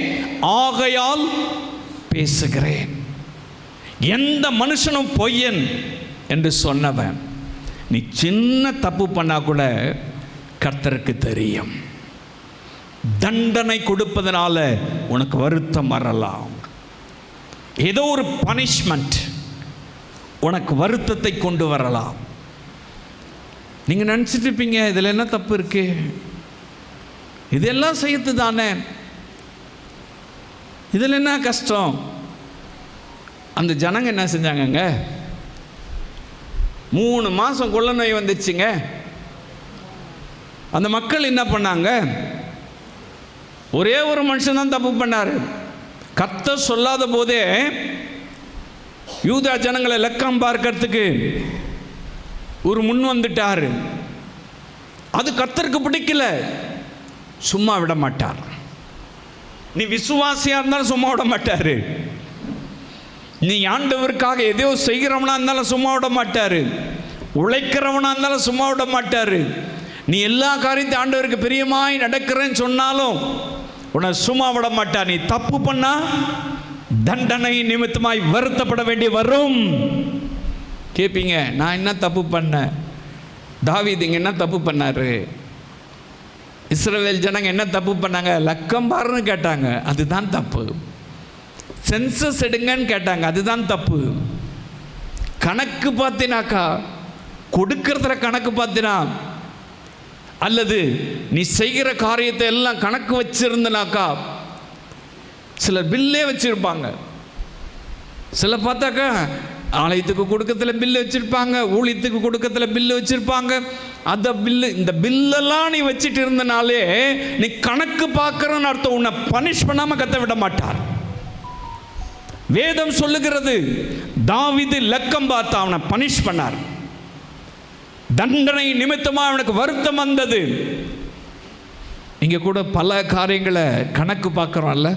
ஆகையால் பேசுகிறேன். எந்த மனுஷனும் பொய்யன் என்று சொன்னவன். நீ சின்ன தப்பு பண்ணா கூட கர்த்தருக்கு தெரியும். தண்டனை கொடுப்பதனால உனக்கு வருத்தம் வரலாம். ஏதோ ஒரு பனிஷ்மெண்ட் உனக்கு வருத்தத்தை கொண்டு வரலாம். நீங்க நினைச்சிட்டு இருப்பீங்க, இதுல என்ன தப்பு இருக்கு, இதெல்லாம் செய்யறது தானே, இதுல என்ன கஷ்டம். அந்த ஜனங்க என்ன செஞ்சாங்கங்க? 3 மாதம் கொள்ள நோய் வந்துச்சுங்க. அந்த மக்கள் என்ன பண்ணாங்க? ஒரே ஒரு மனுஷன் தான் தப்பு பண்ணார். கர்த்தர் சொல்லாத போதே யூதா ஜனங்களை லக்கம் பார்க்கறதுக்கு ஒரு முன் வந்துட்டார். அது கர்த்தருக்கு பிடிக்கல, சும்மா விட மாட்டார். நீ விசுவாசியா இருந்தாலும் சும்மா விட மாட்டாரு. நீ ஆண்டவருக்காக எதையோ செய்கிறவனா இருந்தாலும் சும்மா விட மாட்டாரு. உழைக்கிறவனா இருந்தாலும் சும்மா விட மாட்டாரு. நீ எல்லா காரியத்தையும் ஆண்டவருக்கு பிரியமாய் நடக்கிறேன்னு சொன்னாலும் உன்னை சும்மா விட மாட்டார். நீ தப்பு பண்ணா தண்டனை நிமித்தமாய் வருத்தப்பட வேண்டி வரும். கேட்பீங்க, நான் என்ன தப்பு பண்ணேன்? தாவீது இங்க என்ன தப்பு பண்ணாரு? இஸ்ரவேல் ஜனங்க என்ன தப்பு பண்ணாங்க? லக்கம்பாருன்னு கேட்டாங்க, அதுதான் தப்பு. சென்சஸ் எடுங்கன்னு கேட்டாங்க, அதுதான் தப்பு. கணக்கு பார்த்தினாக்கா, கொடுக்கறதுல கணக்கு பார்த்தினா, அல்லது நீ செய்கிற காரியத்தை எல்லாம் கணக்கு வச்சிருந்தனாக்கா, சிலர் பில்லே வச்சிருப்பாங்க. சில பார்த்தாக்கா ஆலயத்துக்கு கொடுக்கறதுல பில்லு வச்சிருப்பாங்க, ஊழியத்துக்கு கொடுக்கறதுல பில்லு வச்சிருப்பாங்க. அந்த பில்லு, இந்த பில்லெல்லாம் நீ வச்சுட்டு இருந்தனாலே நீ கணக்கு பார்க்கறன்னு அர்த்தம். உன்னை பனிஷ் பண்ணாம கத்த விட மாட்டார். வேதம் சொல்லுகிறது, தாவீது லக்கம் பார்த்து அவனை பனிஷ் பண்ணார். தண்டனை நிமித்தமா அவனுக்கு வருத்தம் வந்தது. இங்க கூட பல காரியங்களை கணக்கு பார்க்கறோம்ல,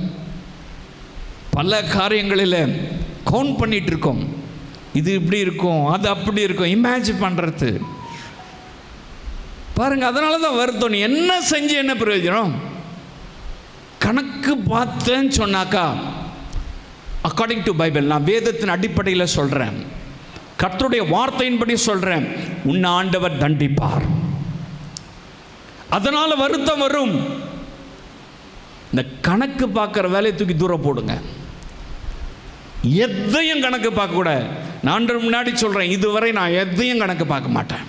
பல காரியங்களில் கவுண்ட் பண்ணிட்டு இருக்கோம். இது இப்படி இருக்கும், அது அப்படி இருக்கும், இமேஜின் பண்றது பாருங்க. அதனால தான் வருத்தம். நீ என்ன செஞ்சு என்ன பிரயோஜனம்? கணக்கு பார்த்தேன்னு சொன்னாக்கா, அக்கார்டிங் டு பைபிள், நான் வேதத்தின் அடிப்படையில் சொல்றேன், கர்த்தருடைய வார்த்தையின்படி சொல்றேன், உன்னை ஆண்டவர் தண்டிப்பார். அதனால வருத்தம் வரும். இந்த கணக்கு பார்க்குற வேலையை தூக்கி தூரம் போடுங்க. எதையும் கணக்கு பார்க்க கூட, நான் முன்னாடி சொல்றேன், இதுவரை நான் எதையும் கணக்கு பார்க்க மாட்டேன்.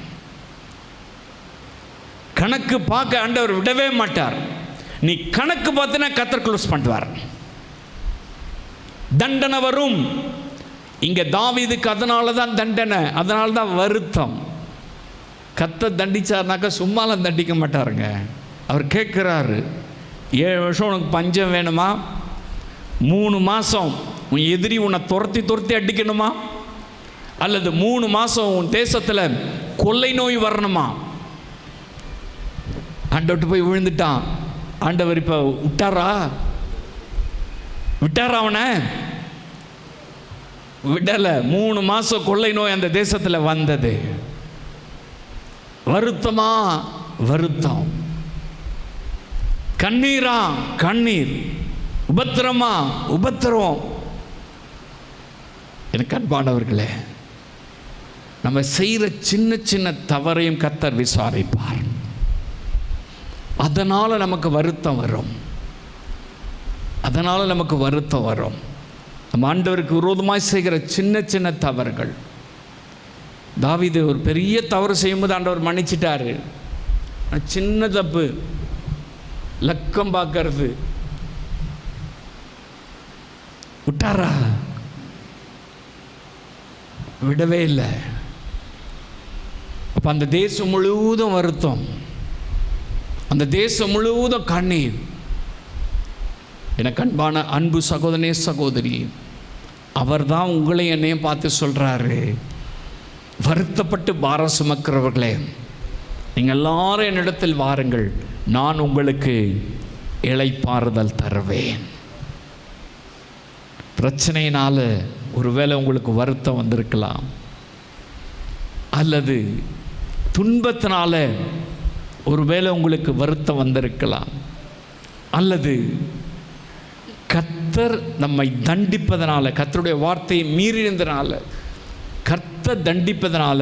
கணக்கு பார்க்க ஆண்டவர் விடவே மாட்டார். நீ கணக்கு பார்த்தினா கர்த்தர் க்ளோஸ் பண்ணுவார். தண்டனை வரும். இங்க தாவீதுக்கு அதனால தான் தண்டனை, அதனால தான் வருத்தம். கர்த்தர் தண்டிச்சார்னாக்கா சும்மாலாம் தண்டிக்க மாட்டாருங்க. அவர் கேட்குறாரு, 7 வருஷம் உனக்கு பஞ்சம் வேணுமா? 3 மாதம் உன் எதிரி உன்னை துரத்தி அடிக்கணுமா? அல்லது 3 மாதம் உன் தேசத்தில் கொள்ளை நோய் வரணுமா? ஆண்டவர்கிட்ட போய் விழுந்துட்டான். ஆண்டவர் இப்போ விட்டாரா அவனை? விடலை. 3 மாதம் கொள்ளை நோய் அந்த தேசத்தில் வந்தது. வருத்தமா வருத்தம், கண்ணீரா கண்ணீர், உபத்திரமா உபத்திரம். எனக்கு அன்பானவர்களே, நம்ம செய்கிற சின்ன சின்ன தவறையும் கர்த்தர் விசாரிப்பார். அதனால் நமக்கு வருத்தம் வரும். அதனால் நமக்கு வருத்தம் வரும். நம்ம ஆண்டவருக்கு விரோதமாய் செய்கிற சின்ன சின்ன தவறுகள். தாவீது ஒரு பெரிய தவறு செய்யும்போது ஆண்டவர் மன்னிச்சிட்டாரு. சின்ன தப்பு, லக்கம் பார்க்கறது, விட்டாரா? விடவே இல்லை. அப்போ அந்த தேசம் முழுவதும் வருத்தம், அந்த தேசம் முழுவதும் கண்ணீர். எனக்கு அன்பான அன்பு சகோதரனே சகோதரி, அவர் தான் உங்களை என்னையும் பார்த்து சொல்கிறாரு, வருத்தப்பட்டு பாரம் சுமக்கிறவர்களே, நீங்கள் எல்லாரும் என்னிடத்தில் வாருங்கள், நான் உங்களுக்கு இளைப்பாறுதல் தருவேன். பிரச்சனையினால ஒருவேளை உங்களுக்கு வருத்தம் வந்திருக்கலாம், அல்லது துன்பத்தினால ஒருவேளை உங்களுக்கு வருத்தம் வந்திருக்கலாம், அல்லது கர்த்தர் நம்மை தண்டிப்பதனால, கர்த்தருடைய வார்த்தையை மீறினதுனால, கர்த்தர் தண்டிப்பதனால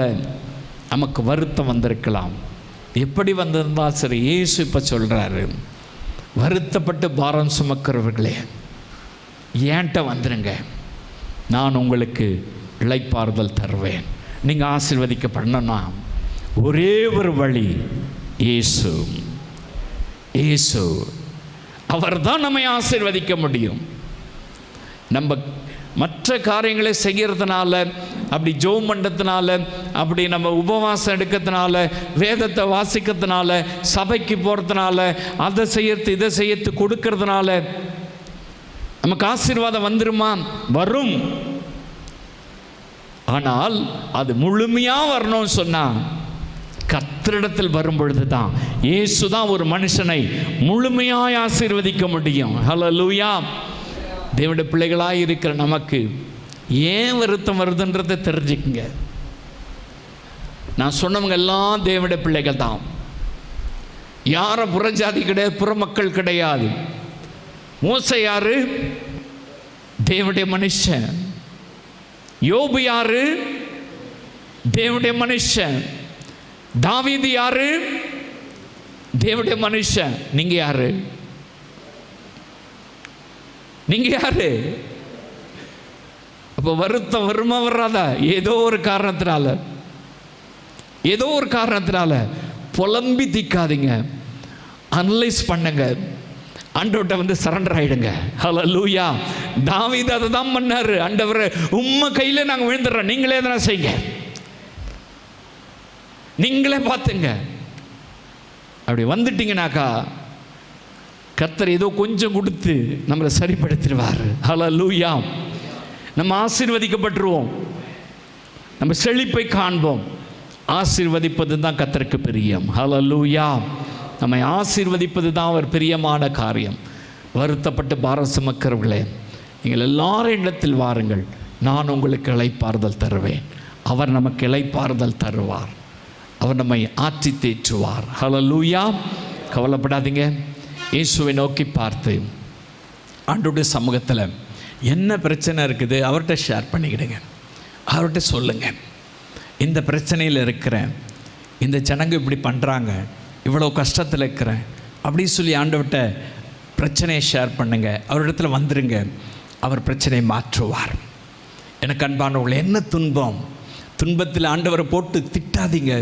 நமக்கு வருத்தம் வந்திருக்கலாம். எப்படி வந்திருந்தால் சரி, இயேசு இப்போ சொல்கிறாரு, வருத்தப்பட்டு பாரம் சுமக்கிறவர்களே ஏன்ட்ட வந்துடுங்க, நான் உங்களுக்கு இளைப்பாறுதல் தருவேன். நீங்கள் ஆசீர்வதிக்கப்படணும்னா ஒரே ஒரு வழி, இயேசு. இயேசு அவர் தான் நம்மை ஆசீர்வதிக்க முடியும். நம்ம மற்ற காரியங்களை செய்கிறதுனால, அப்படி ஜெபம் பண்ணுறதுனால, அப்படி நம்ம உபவாசம் எடுக்கிறதுனால, வேதத்தை வாசிக்கிறதுனால, சபைக்கு போகிறதுனால, அதை செய்யறது இதை செய்யறது கொடுக்கறதுனால நமக்கு ஆசீர்வாதம் வந்துருமா? வரும். ஆனால் அது முழுமையாக வரணும்னு சொன்னால் கர்த்தரிடத்தில் வரும் பொழுது தான். இயேசு தான் ஒரு மனுஷனை முழுமையாய் ஆசீர்வதிக்க முடியும். ஹல்லேலூயா. தேவனுடைய பிள்ளைகளாக இருக்கிற நமக்கு ஏன் வருத்தம் வருதுன்றதை தெரிஞ்சுக்குங்க. நான் சொன்னவங்க எல்லாம் தேவனுடைய பிள்ளைகள் தான். யாரும் புறஜாதி கிடையாது, புற மக்கள் கிடையாது. மோசே யாரு? தேவனுடைய மனுஷன். யோபு யாரு? தேவனுடைய மனுஷன். தாவீது யாரு? தேவனுடைய மனுஷன். நீங்க யாரு? நீங்க யாரு? அப்போ வருத்தம் வருமா வராதா? ஏதோ ஒரு காரணத்தினால புலம்பி தீக்காதீங்க, அனலைஸ் பண்ணுங்க, ஆண்டவர்கிட்ட வந்து சரண்டர் ஆயிடுங்க. ஹல்லேலூயா. தாவீது அதை தான் பண்ணாரு. ஆண்டவரே உம்மை கையில் நாங்கள் விழுந்துடுறோம், நீங்களே எதனா செய்யுங்க, நீங்களே பார்த்துங்க. அப்படி வந்துட்டீங்கன்னாக்கா கர்த்தர் ஏதோ கொஞ்சம் கொடுத்து நம்மளை சரிப்படுத்திடுவார். ஹல்லேலூயா. நம்ம ஆசீர்வதிக்கப்பட்டுருவோம், நம்ம செழிப்பை காண்போம். ஆசீர்வதிப்பது தான் கர்த்தருக்கு பிரியம். ஹல்லேலூயா. நம்மை ஆசீர்வதிப்பது தான் அவர் பிரியமான காரியம். வருத்தப்பட்டு பாரம் சுமக்கிறவர்களே, நீங்கள் எல்லாரும் இடத்தில் வாருங்கள், நான் உங்களுக்கு இளைப்பாறுதல் தருவேன். அவர் நமக்கு இளைப்பாறுதல் தருவார், அவர் நம்மை ஆற்றி தேற்றுவார். ஹல்லேலூயா. கவலைப்படாதீங்க. இயேசுவை நோக்கி பார்த்து ஆண்டவருடைய சமூகத்தில் என்ன பிரச்சனை இருக்குது அவர்கிட்ட ஷேர் பண்ணிக்கிடுங்க. அவர்கிட்ட சொல்லுங்கள், இந்த பிரச்சனையில் இருக்கிறேன், இந்த ஜனங்க இப்படி பண்ணுறாங்க, இவ்வளோ கஷ்டத்தில் இருக்கிறேன் அப்படின்னு சொல்லி ஆண்டவர்கிட்ட பிரச்சனையை ஷேர் பண்ணுங்க. அவரிடத்துல வந்துருங்க, அவர் பிரச்சனையை மாற்றுவார். எனக்கு அன்பானவர்களே, என்ன துன்பம், துன்பத்தில் ஆண்டவரை போட்டு திட்டாதீங்க,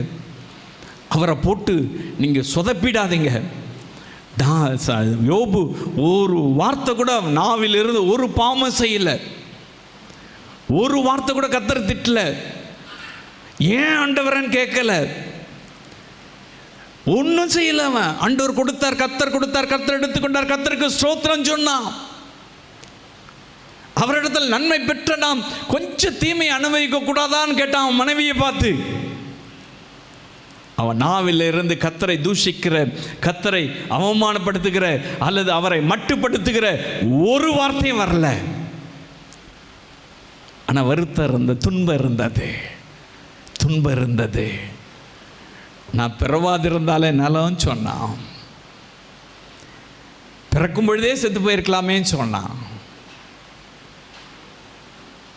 அவரை போட்டு நீங்கள் சொதப்பிடாதீங்க. யோபு ஒரு வார்த்தை கூட நாவிலிருந்து ஒரு பாவம் செய்யலை, ஒரு வார்த்தை கூட கர்த்தரை திட்டல. ஏன் ஆண்டவரன்னு கேட்கல, ஒன்றும் செய்யல. அவன் ஆண்டவர் கொடுத்தார், கர்த்தர் கொடுத்தார், கர்த்தர் எடுத்துக்கொண்டார், கர்த்தருக்கு ஸ்தோத்திரம் சொன்னான். அவரிடத்தில் நன்மை பெற்ற நாம் கொஞ்சம் தீமை அனுபவிக்க கூடாதான்னு கேட்டான் அவன் மனைவியை பார்த்து. அவன் நாவில் இருந்து கர்த்தரை தூஷிக்கிற, கர்த்தரை அவமானப்படுத்துகிற அல்லது அவரை மட்டுப்படுத்துகிற ஒரு வார்த்தையும் வரல. ஆனால் வருத்தம் இருந்த, துன்பம் இருந்தது. நான் பிறவாதிருந்தாலே நலம் சொன்னான், பிறக்கும் பொழுதே செத்து போயிருக்கலாமேன்னு சொன்னான்.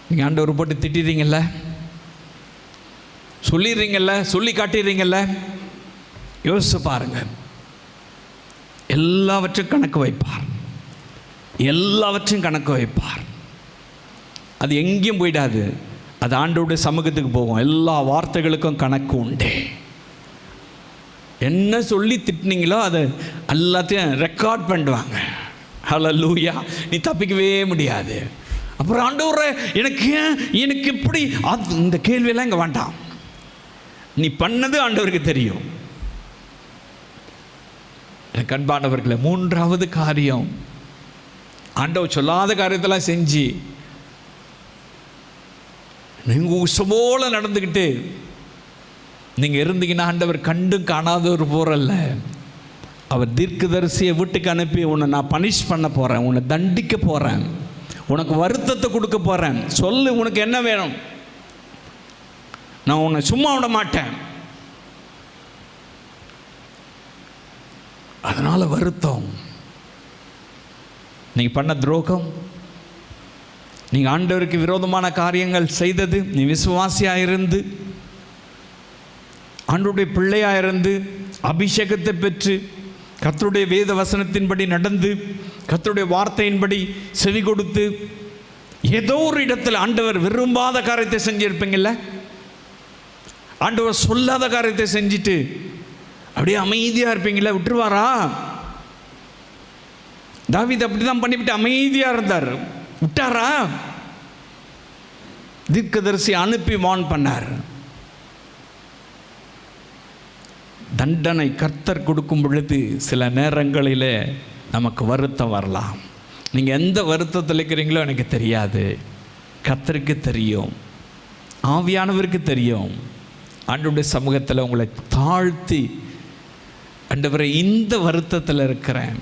நீங்கள் ஆண்டவர் போட்டு திட்டிடுறீங்கல்ல, சொல்லிடுறீங்கல்ல, சொல்லி காட்டிடுறீங்கல்ல, யோசிச்சு பாருங்க. எல்லாவற்றையும் கணக்கு வைப்பார். அது எங்கேயும் போயிடாது, அது ஆண்டவருடைய சமூகத்துக்கு போகும். எல்லா வார்த்தைகளுக்கும் கணக்கு உண்டு. என்ன சொல்லி திட்டினீங்களோ அதை எல்லாத்தையும் ரெக்கார்ட் பண்ணுவாங்க. ஹல்லேலூயா. நீ தப்பிக்கவே முடியாது. அப்புறம் ஆண்டவரே எனக்கு இப்படி இந்த கேள்வியெல்லாம் இங்கே வேண்டாம். நீ பண்ணது ஆண்டவருக்கு தெரியும். எனக்கு அன்பானவர்களே, மூன்றாவது காரியம், ஆண்டவர் சொல்லாத காரியத்தெல்லாம் செஞ்சு நீங்கள் உசபோல நடந்துக்கிட்டு நீங்கள் இருந்தீங்கன்னா ஆண்டவர் கண்டும் காணாதவர் போறல்ல, அவர் தீர்க்கதரிசியை வீட்டுக்கு அனுப்பி உன்னை நான் பனிஷ் பண்ண போகிறேன், உன்னை தண்டிக்க போகிறேன், உனக்கு வருத்தத்தை கொடுக்க போகிறேன், சொல்லு உனக்கு என்ன வேணும், நான் உன்னை சும்மா விட மாட்டேன். அதனால் வருத்தம், நீங்கள் பண்ண துரோகம், நீங்கள் ஆண்டவருக்கு விரோதமான காரியங்கள் செய்தது, நீ விசுவாசியாக இருந்து ஆண்டவருடைய பிள்ளையாக இருந்து அபிஷேகத்தை பெற்று கர்த்தருடைய வேத வசனத்தின்படி நடந்து கர்த்தருடைய வார்த்தையின்படி செவி கொடுத்து ஏதோ ஒரு இடத்துல ஆண்டவர் விரும்பாத காரியத்தை செஞ்சிருப்பீங்கல்ல, ஆண்டவர் சொல்லாத காரியத்தை செஞ்சுட்டு அப்படியே அமைதியாக இருப்பீங்களா? விட்டுருவாரா? தாவீது அப்படி தான் பண்ணிவிட்டு அமைதியாக இருந்தார். விட்டாரா? தீர்க்கதரிசி அனுப்பி வார்ன் பண்ணார். தண்டனை கர்த்தர் கொடுக்கும் பொழுது சில நேரங்களில் நமக்கு வருத்தம் வரலாம். நீங்கள் எந்த வருத்தத்தில் இருக்கிறீங்களோ எனக்கு தெரியாது, கர்த்தருக்கு தெரியும், ஆவியானவருக்கு தெரியும். ஆண்டவருடைய சமூகத்தில் உங்களை தாழ்த்தி, ஆண்டவரே இந்த வருத்தத்தில் இருக்கிறேன்,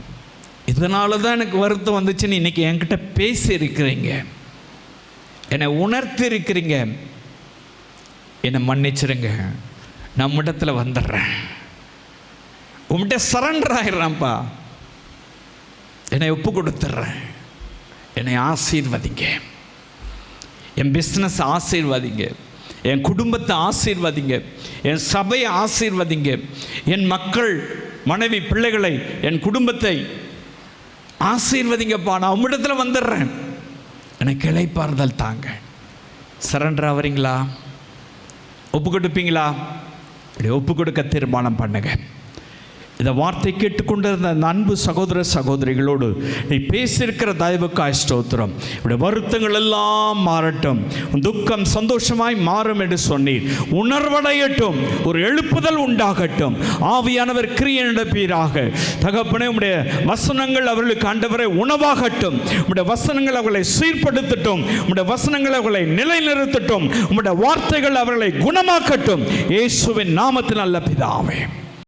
இதனால தான் எனக்கு வருத்தம் வந்துச்சுன்னு இன்றைக்கி என்கிட்ட பேசி இருக்கிறீங்க, என்னை உணர்த்தி இருக்கிறீங்க, என்னை மன்னிச்சிருங்க, நம்மிடத்தில் வந்துடுறேன், உங்கள்கிட்ட சரண்டர் ஆகிடுறேன்ப்பா, என்னை ஒப்பு கொடுத்துட்றேன், என்னை ஆசீர்வதிங்க, என் பிஸ்னஸ் ஆசீர்வதிங்க, என் குடும்பத்தை ஆசீர்வதிங்க, என் சபையை ஆசீர்வதிங்க, என் மக்கள், மனைவி, பிள்ளைகளை, என் குடும்பத்தை ஆசீர்வதிங்கப்பா, நான் உம்மிடத்தில் வந்துடுறேன், எனக்கு இளைப்பாறுதல் தாங்க. சரண்டர் ஆகிறீங்களா? ஒப்பு கொடுப்பீங்களா? இப்படி ஒப்பு கொடுக்க தீர்மானம் பண்ணுங்க. இந்த வார்த்தை கேட்டுக்கொண்டிருந்த அந்த அன்பு சகோதர சகோதரிகளோடு நீ பேசியிருக்கிற தயவுக்காய் ஸ்தோத்திரம். இப்படி வருத்தங்கள் எல்லாம் மாறட்டும், துக்கம் சந்தோஷமாய் மாறும் என்று சொன்னீர். உணர்வடையட்டும், ஒரு எழுப்புதல் உண்டாகட்டும், ஆவியானவர் கிரியை நடப்பீராக. தகப்பனே, உம்முடைய வசனங்கள் அவர்களுக்கு ஆண்டவரை உணவாகட்டும், உம்முடைய வசனங்கள் அவர்களை சீர்படுத்தட்டும், உம்முடைய வசனங்கள் அவர்களை நிலைநிறுத்தட்டும், உம்முடைய வார்த்தைகள் அவர்களை குணமாக்கட்டும். இயேசுவின் நாமத்தில் நல்ல பிதாவே.